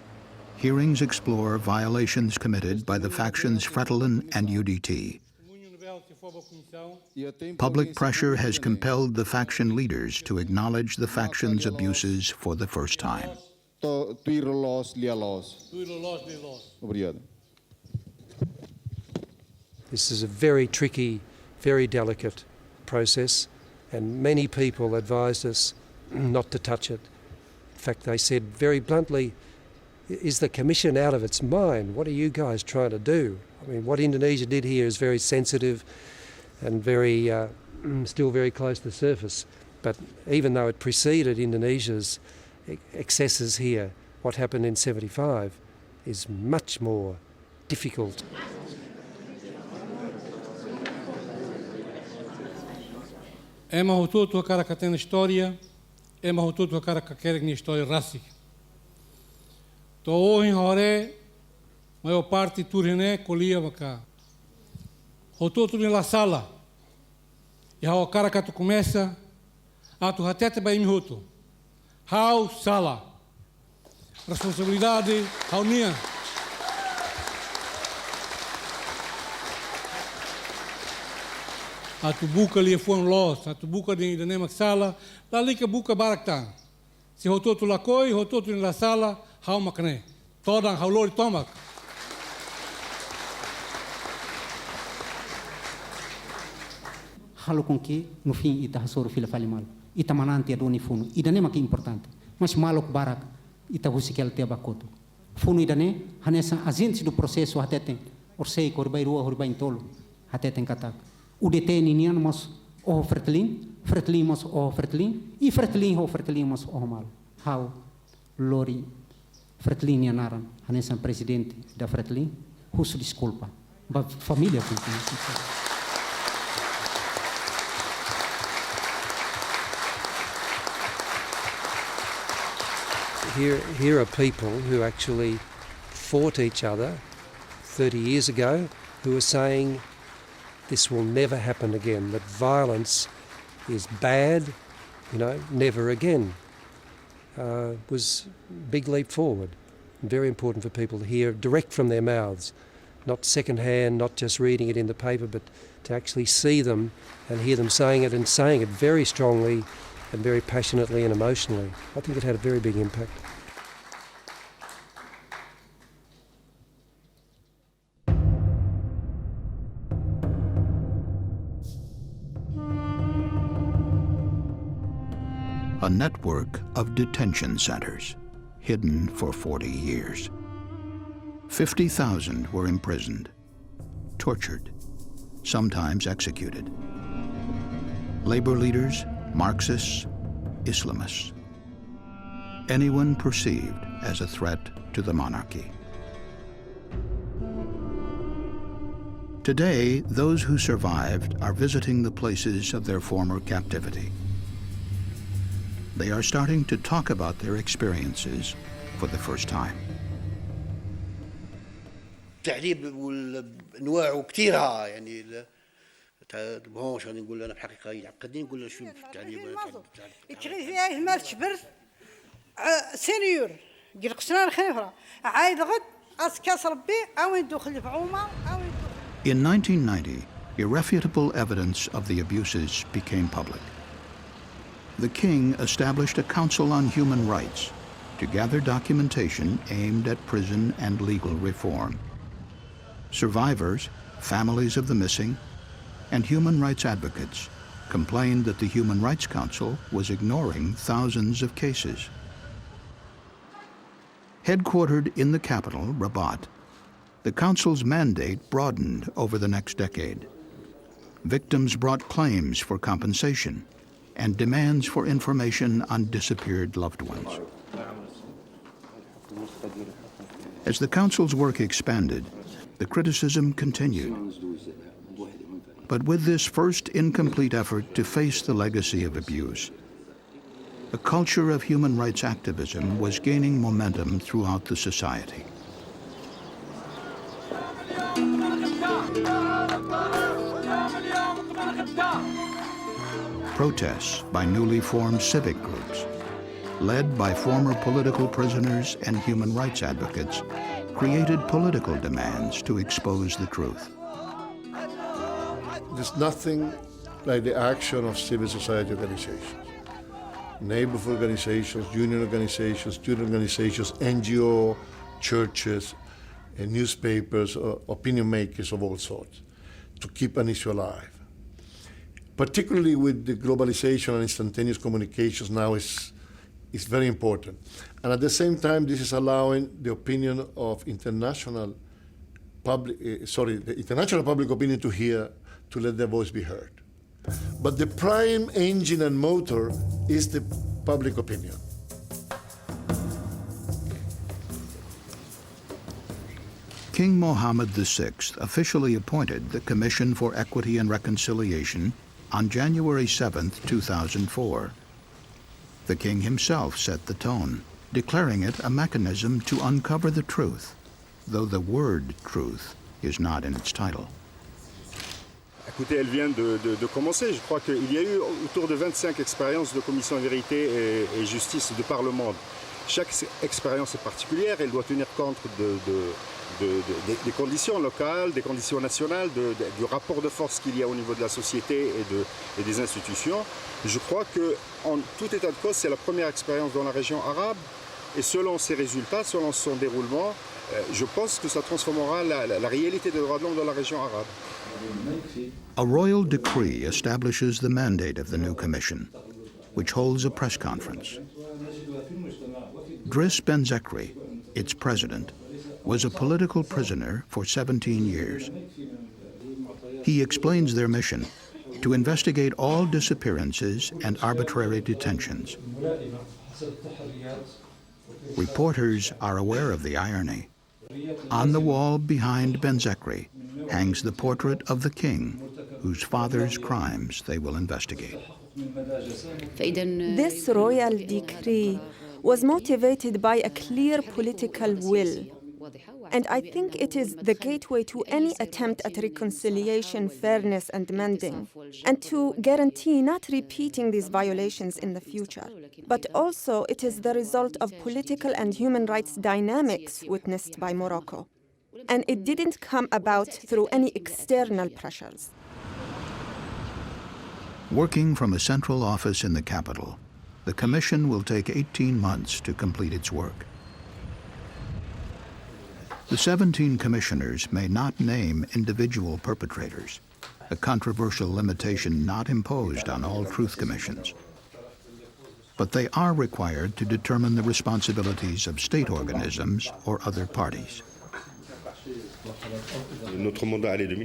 hearings explore violations committed by the factions Fretilin and UDT. Public pressure has compelled the faction leaders to acknowledge the faction's abuses for the first time.
This is a very tricky, very delicate process, and many people advised us not to touch it. In fact, they said very bluntly, is the Commission out of its mind? What are you guys trying to do? I mean, what Indonesia did here is very sensitive and very, still very close to the surface. But even though it preceded Indonesia's excesses here, what happened in 75 is much more difficult.
É mahututu cara que tem história, é mahututu cara que quer que história raci. To hoje hore, maior parte turine colia maca. Hututu na sala. E o cara que tu começa a tu hatete bem mihutu. How sala. Responsabilidade how nia. A tu buka li foi los, a tu buka de nema sala, la lika buka barakta. Se hototu la koi, hototu na sala, how makne. Todan how lori tomak.
Halo com que no fim ita hasoro fila fale mal. ita manante adoni funu idane maki importante mas malok barak ita husikel te bakoto funu idane hanesa agentes do processo hateten orsei korbai rua horbai tolo hateten katak udete ninian mas o fretlin mas o fretlin e fretlin ho fretlin mas o mal how lori fretlin yanaran hanesa presidente da fretlin husu desculpa ba família
Here are people who actually fought each other 30 years ago who are saying this will never happen again, that violence is bad, never again. Was a big leap forward. Very important for people to hear direct from their mouths, not second-hand, not just reading it in the paper, but to actually see them and hear them saying it, and saying it very strongly and very passionately and emotionally. I think it had a very big impact.
A network of detention centers, hidden for 40 years. 50,000 were imprisoned, tortured, sometimes executed. Labor leaders, Marxists, Islamists. Anyone perceived as a threat to the monarchy. Today, those who survived are visiting the places of their former captivity. They are starting to talk about their experiences for the first time.
التعذيب والانواع كثيره يعني ماهوش غادي نقول انا بحقيقه يعقدني نقول له شو في التعذيب
يتغي فيها ما تشبر سينيور قال قسنا الخنفره عايد غد اسكاس ربي او ندخل في عمر او
In 1990, irrefutable evidence of the abuses became public. The king established a Council on Human Rights to gather documentation aimed at prison and legal reform. Survivors, families of the missing, and human rights advocates complained that the Human Rights Council was ignoring thousands of cases. Headquartered in the capital, Rabat, the Council's mandate broadened over the next decade. Victims brought claims for compensation and demands for information on disappeared loved ones. As the Council's work expanded, the criticism continued. But with this first incomplete effort to face the legacy of abuse, a culture of human rights activism was gaining momentum throughout the society. Protests by newly formed civic groups, led by former political prisoners and human rights advocates, created political demands to expose the truth.
There's nothing like the action of civil society organizations, neighborhood organizations, union organizations, student organizations, NGO, churches, and newspapers, opinion makers of all sorts, to keep an issue alive. Particularly with the globalization and instantaneous communications now is very important. And at the same time, this is allowing the opinion of international public opinion to hear, to let their voice be heard. But the prime engine and motor is the public opinion.
King Mohammed VI officially appointed the Commission for Equity and Reconciliation on January 7, 2004. The king himself set the tone, declaring it a mechanism to uncover the truth, though the word truth is not in its title.
Écoutez, elle vient de commencer. Je crois qu'il y a eu autour de 25 expériences de commission vérité et justice de par le monde. Chaque expérience est particulière, elle doit tenir compte des conditions locales, des conditions nationales, du rapport de force qu'il y a au niveau de la société et des institutions. Je crois qu'en tout état de cause, c'est la première expérience dans la région arabe, et selon ses résultats, selon son déroulement, je pense que ça transformera la réalité des droits de l'homme dans la région arabe.
A royal decree establishes the mandate of the new commission. which holds a press conference. Driss Ben-Zekri, its president, was a political prisoner for 17 years. He explains their mission: to investigate all disappearances and arbitrary detentions. Reporters are aware of the irony. On the wall behind Ben-Zekri hangs the portrait of the king, whose father's crimes they will investigate.
This royal decree was motivated by a clear political will. And I think it is the gateway to any attempt at reconciliation, fairness, and mending, and to guarantee not repeating these violations in the future. But also, it is the result of political and human rights dynamics witnessed by Morocco. And it didn't come about through any external pressures.
Working from a central office in the capital, the Commission will take 18 months to complete its work. The 17 commissioners may not name individual perpetrators, a controversial limitation not imposed on all truth commissions. But they are required to determine the responsibilities of state organisms or other parties.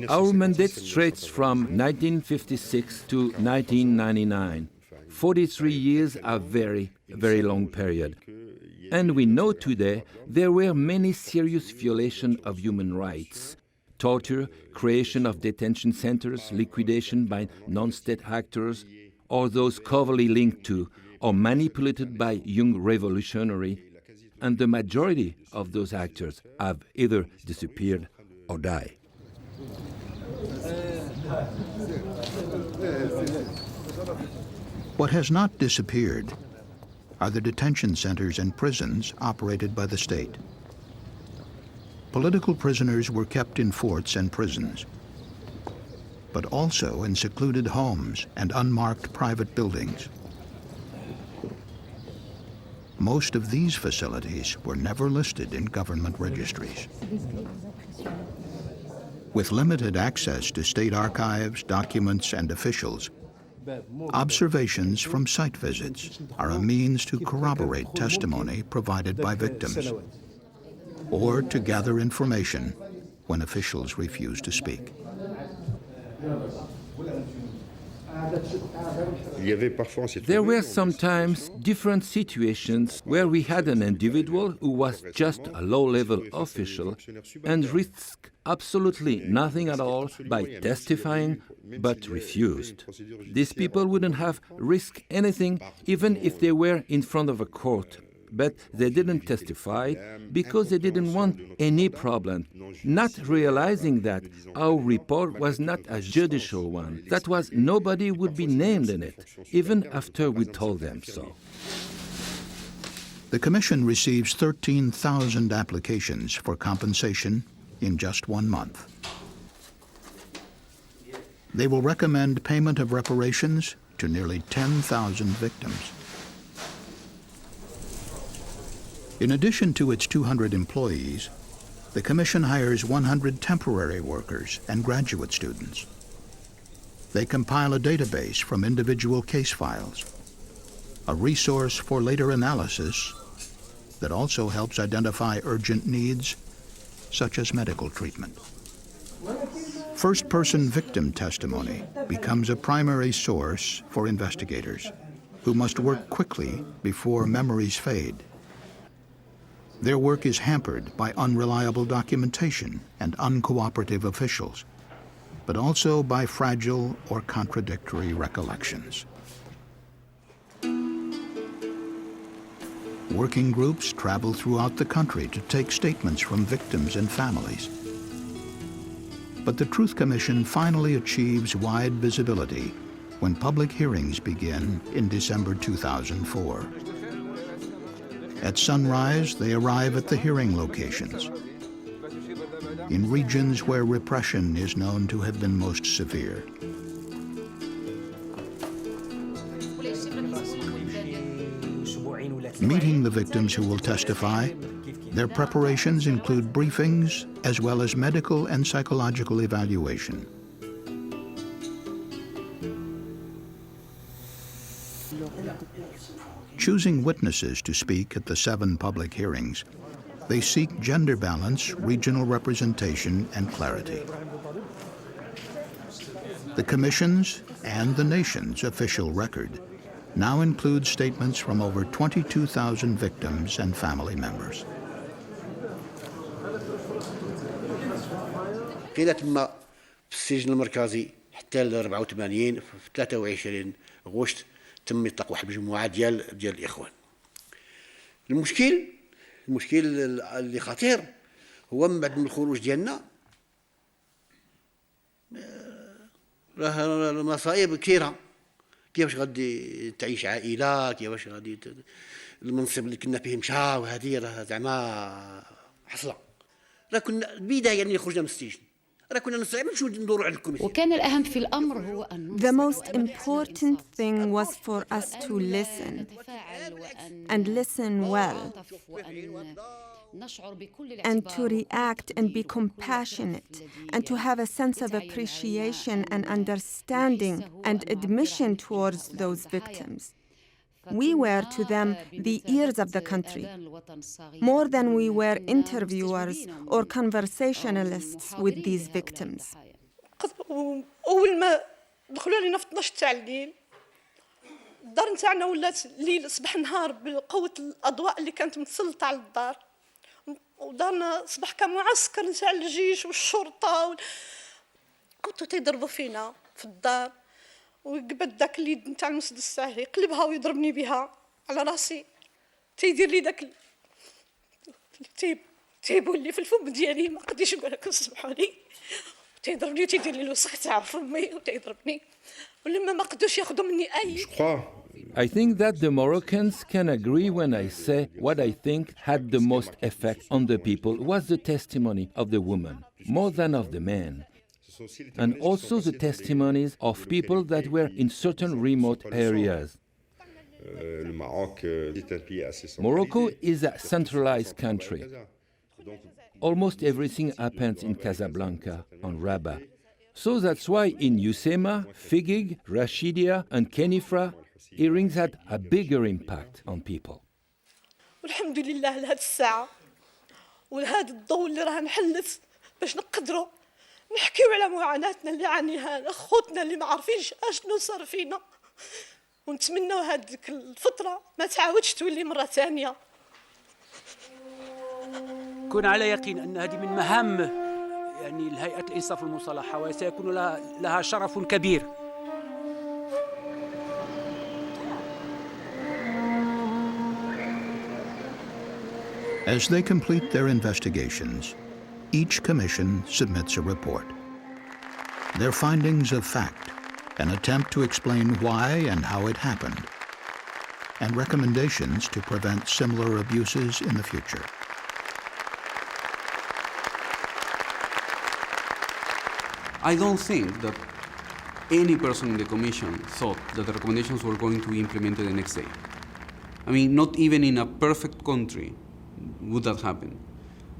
Our mandate stretches from 1956 to 1999. 43 years are very, very long period. And we know today there were many serious violations of human rights. Torture, creation of detention centers, liquidation by non-state actors, or those covertly linked to or manipulated by young revolutionaries, and the majority of those actors have either disappeared or died.
What has not disappeared are the detention centers and prisons operated by the state. Political prisoners were kept in forts and prisons, but also in secluded homes and unmarked private buildings. Most of these facilities were never listed in government registries. With limited access to state archives, documents, and officials, observations from site visits are a means to corroborate testimony provided by victims, or to gather information when officials refuse to speak.
There were sometimes different situations where we had an individual who was just a low-level official and risked absolutely nothing at all by testifying, but refused. These people wouldn't have risked anything even if they were in front of a court, but they didn't testify because they didn't want any problem, not realizing that our report was not a judicial one. That was, nobody would be named in it, even after we told them so.
The Commission receives 13,000 applications for compensation in just 1 month. They will recommend payment of reparations to nearly 10,000 victims. In addition to its 200 employees, the Commission hires 100 temporary workers and graduate students. They compile a database from individual case files, a resource for later analysis that also helps identify urgent needs, such as medical treatment. First-person victim testimony becomes a primary source for investigators, who must work quickly before memories fade. Their work is hampered by unreliable documentation and uncooperative officials, but also by fragile or contradictory recollections. Working groups travel throughout the country to take statements from victims and families. But the Truth Commission finally achieves wide visibility when public hearings begin in December 2004. At sunrise, they arrive at the hearing locations, in regions where repression is known to have been most severe. Meeting the victims who will testify, their preparations include briefings as well as medical and psychological evaluation. Choosing witnesses to speak at the 7 public hearings, they seek gender balance, regional representation, and clarity. The Commission's and the nation's official record now includes statements from over 22,000 victims and family members.
كده تم في السجن المركزي حتى ل 84 في 23 غشت تم يطلق واحد المجموعه ديال الاخوان. المشكل اللي خطير هو من بعد الخروج ديالنا راه المصائب كثيره. كيفاش غادي تعيش عائله، كيفاش غادي المنصب اللي كنا فيه مشى، وهذه راه زعما حصله. راه كنا البدايه يعني خرجنا من السجن راه كنا نستطيع نمشيو ندوروا على الكوميسيون.
وكان الأهم في الأمر هو أن
The most important thing was for us to listen and listen well and to react and be compassionate and to have a sense of appreciation and understanding and admission towards those victims. We were to them the ears of the country, more than we were interviewers or conversationalists with these victims.
أول ما دخلوا علينا في 12 تاع الليل الدار نتاعنا ولات ليل صباح نهار بقوة الأضواء اللي كانت متسلطة على الدار، ودارنا صباح كمعسكر نتاع الجيش والشرطة كنتو تيضربوا فينا في الدار، ويقبض داك اليد نتاع المسدس الساهري يقلبها ويضربني بها على راسي، تيدير لي داك تيبول في الفم ديالي ما قديش نقول لكم سمحوا لي، تيضربني وتيدير لي الوسخ تاع فمي وتيضربني، ولما ما قدوش ياخذوا مني اي.
I think that the Moroccans can agree when I say what I think had the most effect on the people was the testimony of the woman, more than of the men, and also the testimonies of people that were in certain remote areas. Morocco is a centralized country. Almost everything happens in Casablanca, on Rabat. So that's why in Usema, Figig, Rashidia, and Kenifra, hearings had a bigger impact on people.
والحمد لله لهاد الساعة ولهاد الضوء اللي راه نحلت باش نقدروا نحكيو على معاناتنا اللي عانيها خوتنا اللي ما عارفينش اشنو صار فينا، ونتمنوا هذيك الفترة ما تعاودش تولي مرة ثانية.
كن على يقين أن هذه من مهام يعني الهيئة الإنصاف والمصالحة، وسيكون لها شرف كبير.
As they complete their investigations, each commission submits a report. Their findings of fact, an attempt to explain why and how it happened, and recommendations to prevent similar abuses in the future.
I don't think that any person in the Commission thought that the recommendations were going to be implemented the next day. I mean, not even in a perfect country would that happen.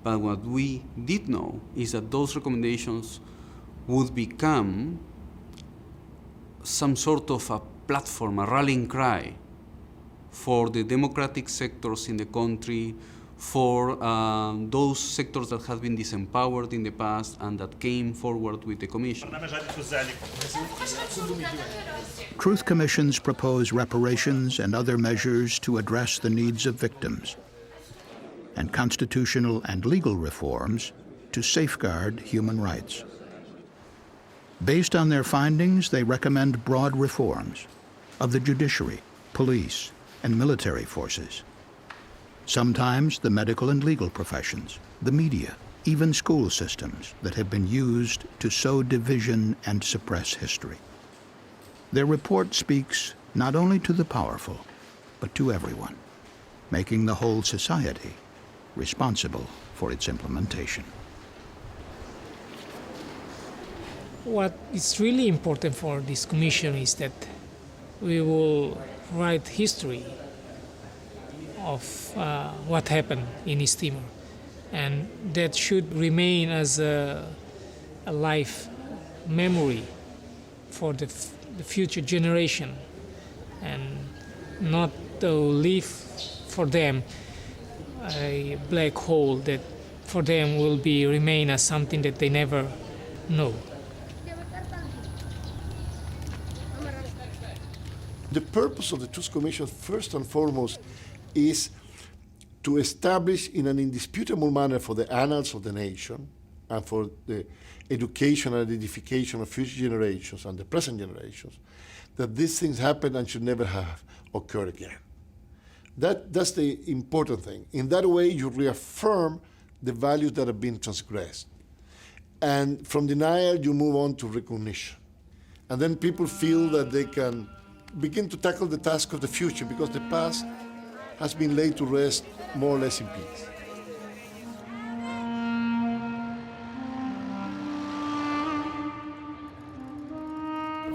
But what we did know is that those recommendations would become some sort of a platform, a rallying cry for the democratic sectors in the country, for those sectors that have been disempowered in the past and that came forward with the Commission.
Truth commissions propose reparations and other measures to address the needs of victims, and constitutional and legal reforms to safeguard human rights. Based on their findings, they recommend broad reforms of the judiciary, police, and military forces. Sometimes the medical and legal professions, the media, even school systems that have been used to sow division and suppress history. Their report speaks not only to the powerful, but to everyone, making the whole society responsible for its implementation.
What is really important for this commission is that we will write history of what happened in East Timor, and that should remain as a life memory for the future generation, and not to leave for them a black hole that for them will remain as something that they never know.
The purpose of the Truth Commission, first and foremost, is to establish in an indisputable manner for the annals of the nation and for the education and edification of future generations and the present generations that these things happened and should never have occurred again. That's the important thing. In that way, you reaffirm the values that have been transgressed. And from denial, you move on to recognition. And then people feel that they can begin to tackle the task of the future because the past has been laid to rest more or less in peace.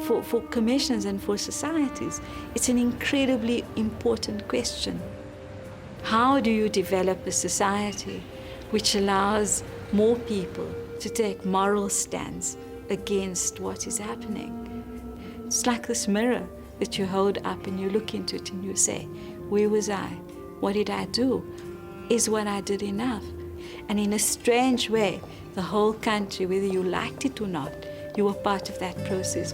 For commissions and for societies, it's an incredibly important question. How do you develop a society which allows more people to take moral stands against what is happening? It's like this mirror that you hold up and you look into it and you say, where was I? What did I do? Is what I did enough? And in a strange way, the whole country, whether you liked it or not, you were part of that process.